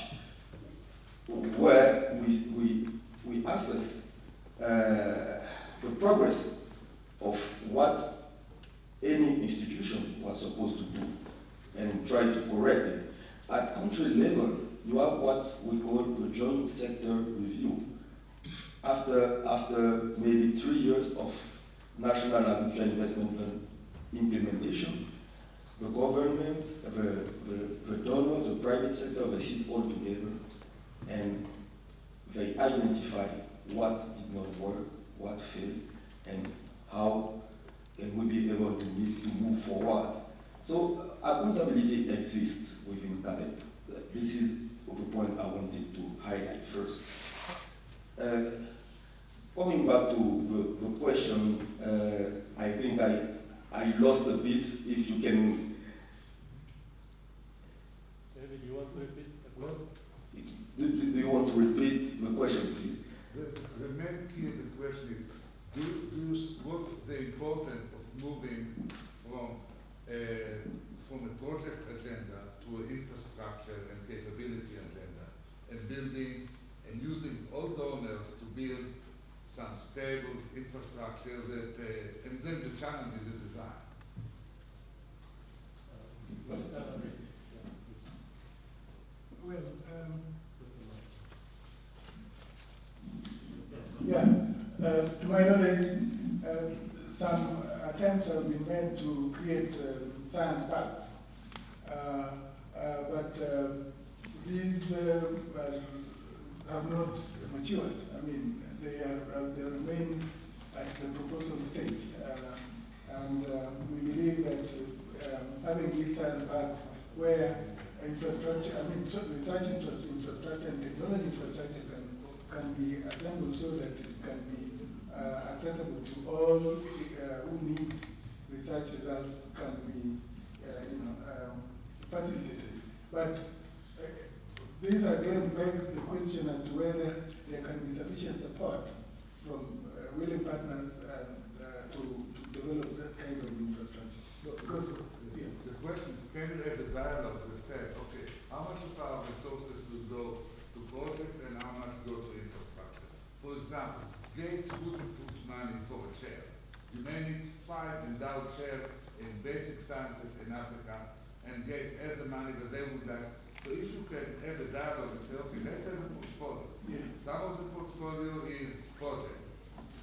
where we assess the progress of what any institution was supposed to do and try to correct it. At country level, you have what we call the joint sector review. After maybe 3 years of national agriculture investment plan implementation, the government, the donors, the private sector, they sit all together and they identify what did not work, what failed, and how can we be able to move forward. So accountability exists within CADEP. This is the point I wanted to highlight first. Coming back to the question, I think I lost a bit. If you can. David, you want to repeat the question? Do you want to repeat the question, please? The main key of the question is, what's the importance of moving from a project agenda to an infrastructure and capability agenda, and building and using all donors to build some stable infrastructure that, and then the challenge is the design. Well, to my knowledge, some attempts have been made to create science parks, but these have not matured. I mean, they remain at the proposal stage, and we believe that having these science parks where infrastructure, research infrastructure and technology infrastructure can be assembled so that it can be accessible to all who need research results, can be facilitated. But this again begs the question as to whether there can be sufficient support from willing partners to develop that kind of infrastructure. Because the question is, can you have a dialogue that says, okay, how much of our resources will go to project and how much go to infrastructure? For example, Gates wouldn't put money for a chair. You may need 5 endowed chairs in basic sciences in Africa, and Gates has the money that they would like. So if you can have a dialogue and say, okay, let's have a portfolio. Yeah. Some of the portfolio is project.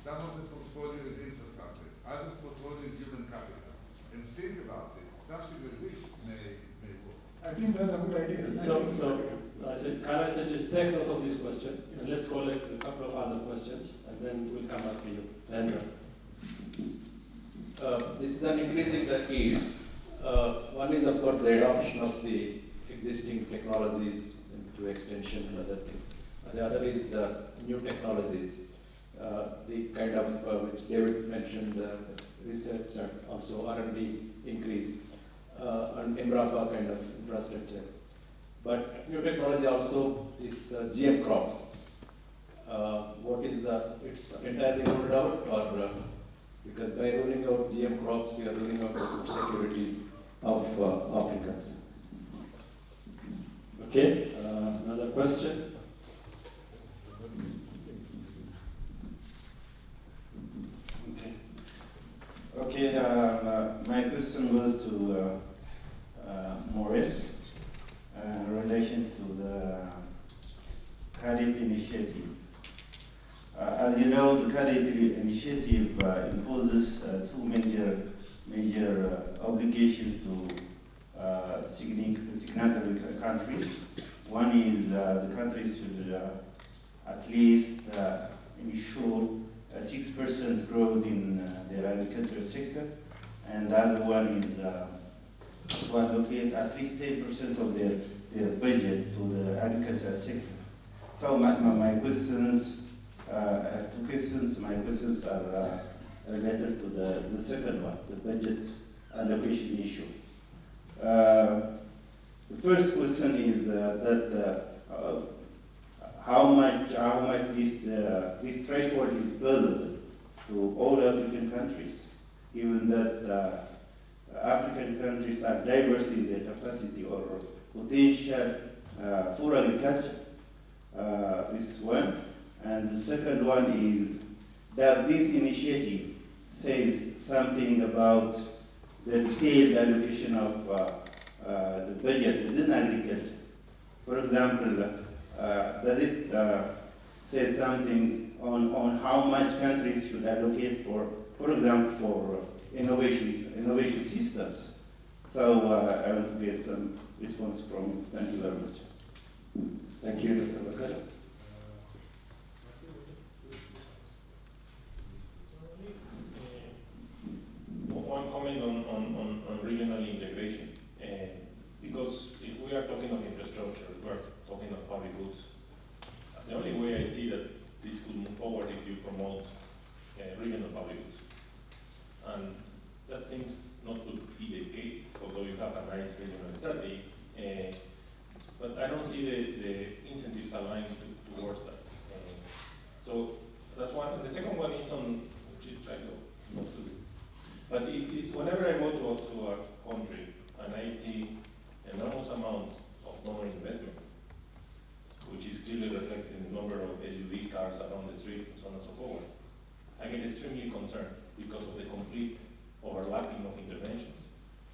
Some of the portfolio is infrastructure. Other portfolio is human capital. And think about it. Something like this may work. I think that's a good idea. So I said, can I suggest take note of this question, and let's collect a couple of other questions, and then we'll come back to you. Andrew. This is an increasing the yields. One is, of course, the adoption of the existing technologies into extension and other things. The other is new technologies. The kind of, which David mentioned, research and also R&D increase, and Embrapa kind of infrastructure. But new technology also is GM crops. What is it's entirely ruled out, or because by ruling out GM crops, we are ruling out the food security of Africans. Okay, another question. Okay, my question was to Maurice in relation to the CORAF initiative. As you know, the CORAF initiative imposes two major obligations to signatory countries. One is the countries should at least ensure a 6% growth in their agricultural sector, and the other one is to allocate at least 10% of their budget to the agricultural sector. So my questions, two questions. My questions are related to the second one, the budget allocation issue. The first question is how much this threshold is feasible to all African countries, given that African countries are diverse in their capacity or potential for agriculture. This is one. And the second one is that this initiative says something about the detailed allocation of the budget within agriculture. For example, does it say something on how much countries should allocate for example, for innovation systems? So I want to get some response from you. Thank you very much. Thank you, Dr. Bakari. One comment on regional integration. Because if we are talking of infrastructure, we are talking of public goods. The only way I see that this could move forward if you promote regional public goods. And that seems not to be the case, although you have a nice regional strategy. But I don't see the incentives aligned towards that. So that's one. And the second one is on, which is kind of not to do. But it's whenever I go to a country and I see enormous amount of donor investment, which is clearly reflected in the number of SUV cars around the streets and so on and so forth, I get extremely concerned because of the complete overlapping of interventions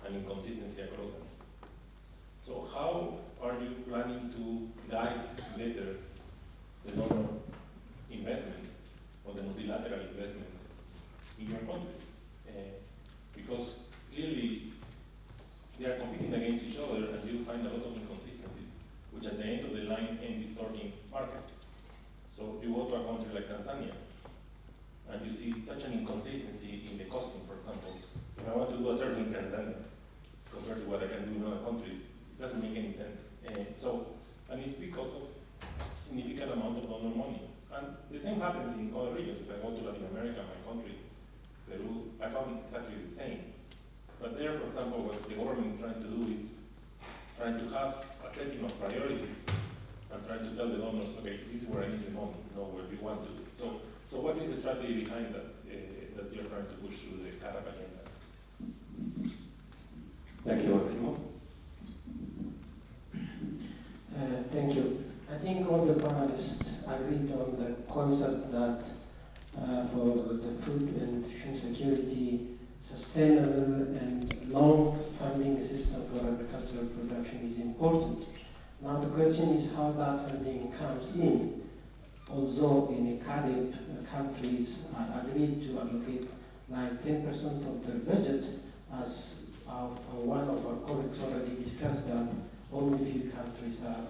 and inconsistency across them. So how are you planning to guide better the donor investment or the multilateral investment in your country? Because clearly they are competing against each other and you find a lot of inconsistencies, which at the end of the line end distorting markets. So you go to a country like Tanzania, and you see such an inconsistency in the costing, for example. If I want to do a survey in Tanzania compared to what I can do in other countries, it doesn't make any sense. And it's because of significant amount of donor money. And the same happens in other regions. If I go to Latin America, my country, Peru, I found exactly the same. But there, for example, what the government is trying to do is trying to have a setting of priorities and trying to tell the donors, okay, this is where I need the money, not where you want to do it. So what is the strategy behind that that you're trying to push through the CORAF agenda? Thank you, Maximo. Thank you. I think all the panelists agreed on the concept that for the food and nutrition security, sustainable and long funding system for agricultural production is important. Now the question is how that funding comes in. Although in a CORAF, countries are agreed to allocate like 10% of their budget, as one of our colleagues already discussed that only few countries are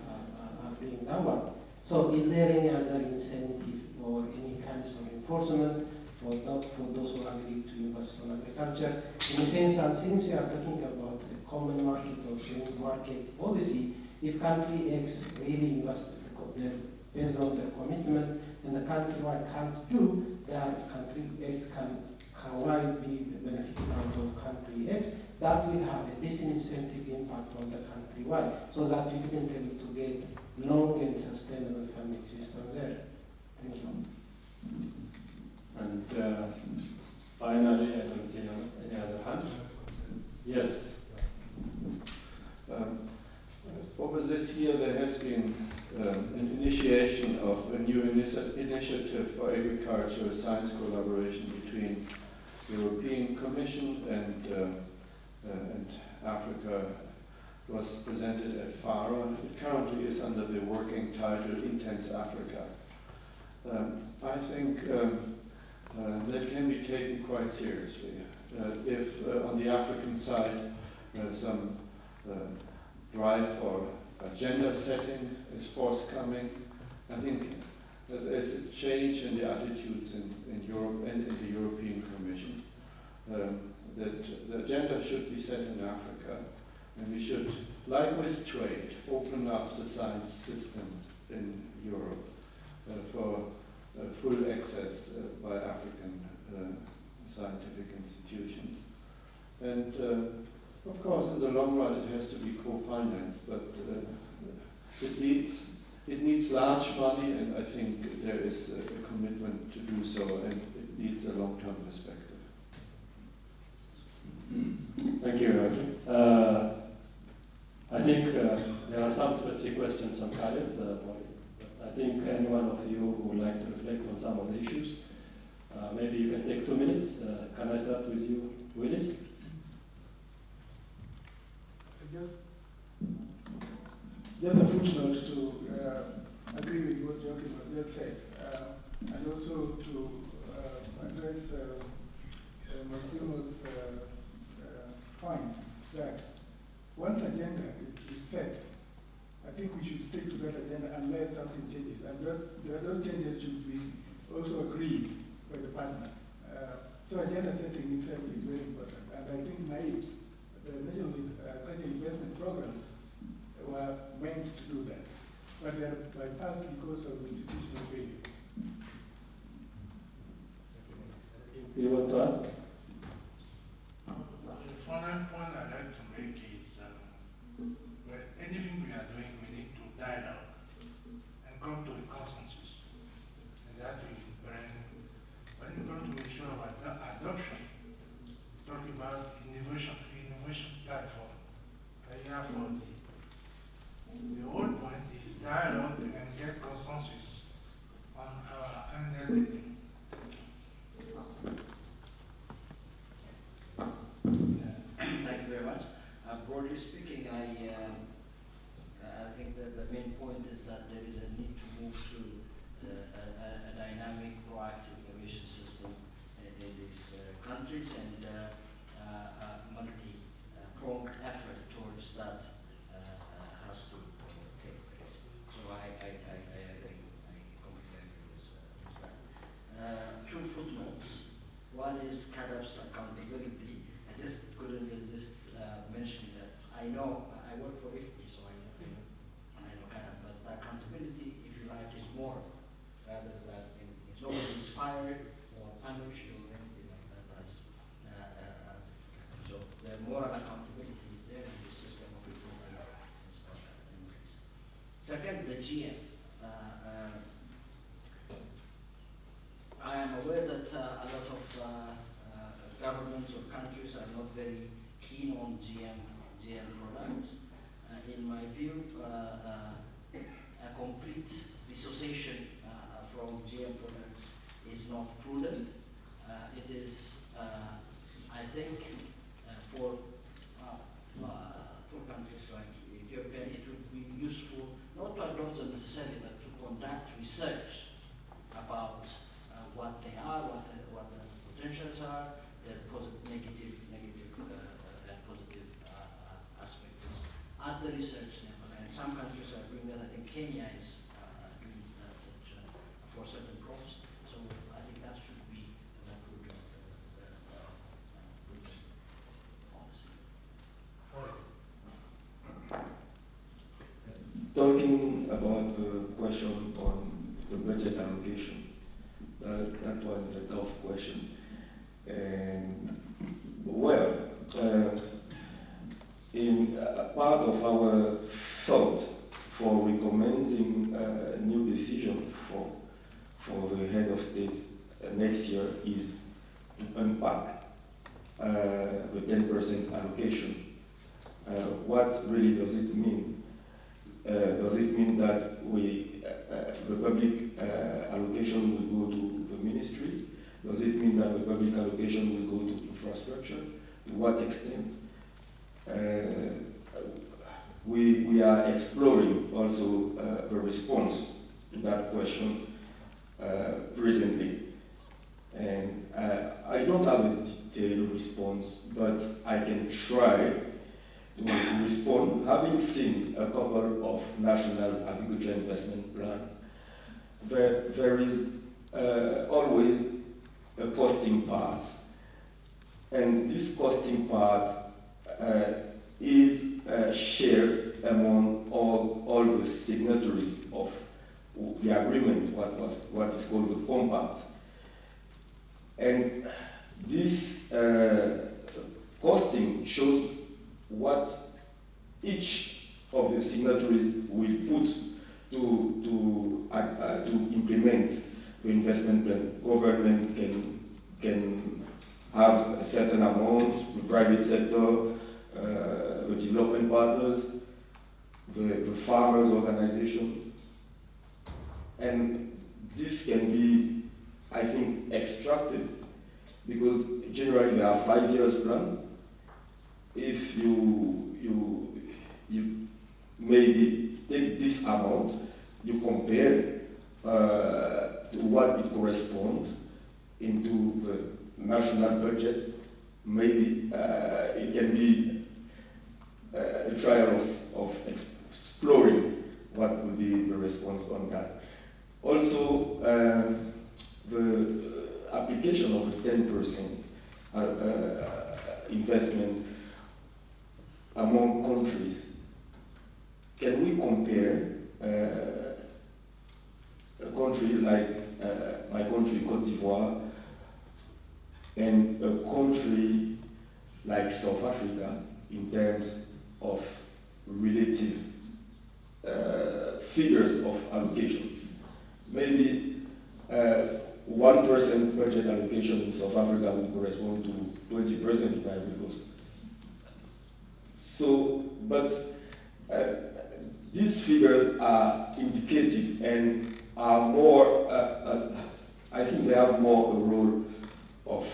doing that one. So is there any other incentive or any kinds of enforcement for those who agree to invest in agriculture? In a sense, and since we are talking about a common market or joint market policy, if country X really invests based on their commitment and the country Y can't do, that country X can Y be benefiting out of country X, that will have a disincentive impact on the country Y, so that we couldn't able to get long and sustainable funding systems there. Thank you. And finally, I don't see any other hand. Yes. Over this year, there has been an initiation of a new initiative for agricultural science collaboration between European Commission and Africa was presented at FARO. It currently is under the working title Intense Africa. I think that can be taken quite seriously. If on the African side some drive for agenda setting is forthcoming, I think there's a change in the attitudes in Europe and in the European Commission. That the agenda should be set in Africa, and we should, like with trade, open up the science system in Europe for full access by African scientific institutions. And of course, in the long run, it has to be co-financed, but it needs large money, and I think there is a commitment to do so, and it needs a long-term perspective. Thank you. I think there are some specific questions on CAREF, Maurice. I think any one of you who would like to reflect on some of the issues, maybe you can take 2 minutes. Can I start with you, Willis? Just a footnote to agree with what Joachim has just said, and also to address Maximo's point that once agenda is set, I think we should stick to that agenda unless something changes. And those changes should be also agreed by the partners. So agenda setting itself is very important. And I think NAIPS, the National Graduate Investment Programs, were meant to do that. But they are bypassed because of institutional failure. You want to add? The final point I'd like to make is well, anything we are doing, we need to dialogue and come to a consensus. And that will bring, when you come to the issue of adoption, talk about innovation platform, career for the whole point is dialogue and get consensus on our undertaking. Thank you very much. Broadly speaking, I think that the main point is that there is a need to move to a dynamic, proactive innovation system in these countries, and multi-pronged effort towards that has to take place. So I agree. I completely agree with that. 2 footnotes. One is CAREF's accountability. I just couldn't resist mentioning that. I know, I work for EEPRI, so I know CAREF, but the accountability, if you like, is more rather than it's nobody is fired or punished or anything like that. So the moral accountability is there in the system of improvement is in place. Second, the GM. I am aware that a lot of governments or countries are not very keen on GM products. In my view, a complete dissociation from GM products is not prudent. It is, I think, for countries like Ethiopia, it would be useful not to adopt them necessarily, but to conduct research about what they are, what the potentials are, the negative and positive aspects at the research level. And some countries are doing that. I think Kenya is doing such for certain crops. So I think that should be a prudent policy. Talking about the question on the budget allocation, that one is a tough question. Well, in part of our thought for recommending a new decision for the head of state next year is to unpack the 10% allocation. What really does it mean? Does it mean that the public allocation will go to the ministry? Does it mean that the public allocation will go to infrastructure, to what extent. We are exploring also the response to that question presently. And I don't have a detailed response, but I can try to respond. Having seen a couple of national agriculture investment plans, there is always a costing part. And this costing part is shared among all the signatories of the agreement, what is called the compact. And this costing shows what each of the signatories will put to implement the investment plan. Government can have a certain amount, the private sector, the development partners, the farmers' organization. And this can be, I think, extracted because generally there are 5 years plan. If you maybe take this amount, you compare to what it corresponds into the national budget, maybe it can be a trial of exploring what would be the response on that. Also, the application of the 10% investment among countries. Can we compare a country like my country, Côte d'Ivoire, and a country like South Africa in terms of relative figures of allocation? Maybe 1% budget allocation in South Africa will correspond to 20% in Ivory Coast. So, but these figures are indicative and are more, I think they have more a role of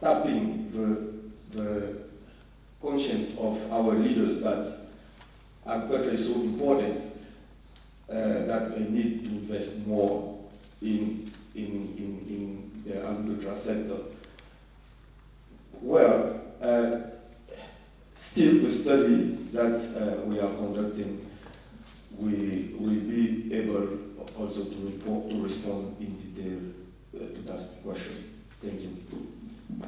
tapping the conscience of our leaders that agriculture is so important that they need to invest more in the agricultural sector. Well, still the study that we are conducting, we will be able also to respond in detail to that question. Thank you.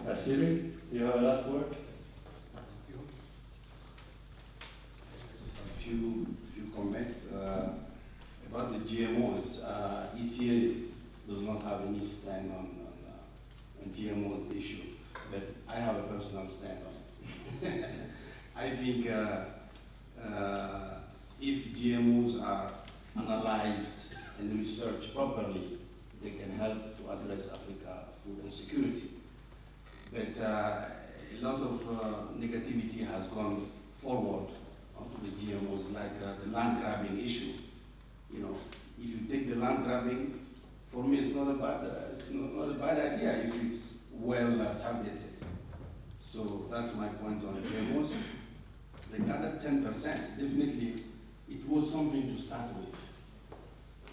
Asiri, do you have a last word? Just a few comments about the GMOs. ECA does not have any stand on GMOs issue, but I have a personal stand on it. I think if GMOs are analyzed and researched properly, they can help to address Africa food insecurity. But a lot of negativity has gone forward onto the GMOs, like the land grabbing issue. You know, if you take the land grabbing, for me it's not a bad idea if it's well targeted. So that's my point on GMOs. The other 10%, definitely, it was something to start with.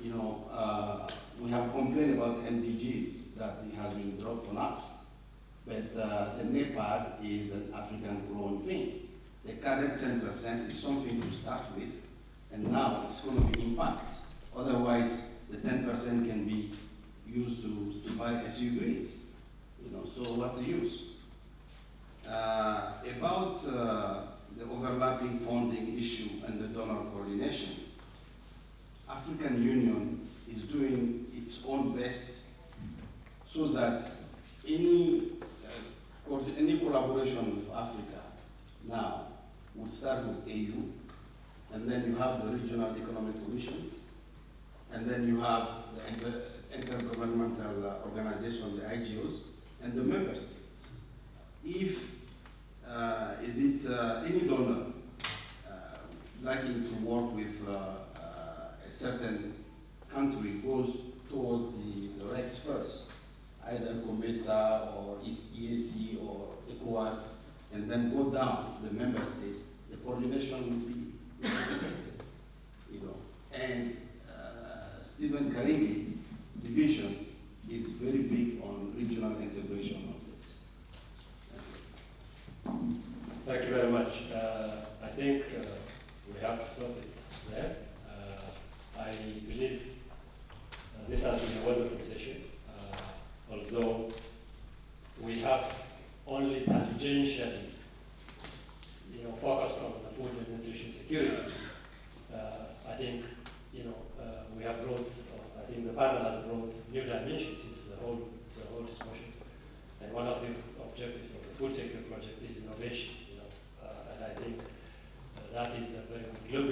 You know, we have complained about MDGs that it has been dropped on us, but the NEPAD is an African-grown thing. The current 10% is something to start with, and now it's going to be impact. Otherwise, the 10% can be used to buy SUVs. You know, so what's the use? About the overlapping funding issue and the donor coordination, African Union is doing its own best so that any collaboration with Africa now would start with AU, and then you have the regional economic commissions, and then you have the intergovernmental organization, the IGOs, and the member states. If any donor liking to work with a certain country goes towards the REX first, either COMESA or EAC or ECOWAS, and then go down to the member states, the coordination will be complicated, you know. And Stephen Karingi division is very big on regional integration of this. Thank you very much. I think we have to stop it there. I believe this has been a wonderful session. Although we have only tangentially, focused on the food and nutrition security. I think, we have brought, I think the panel has brought new dimensions into the whole discussion. And one of the objectives of the FOODSECURE project is innovation, and I think that is a very good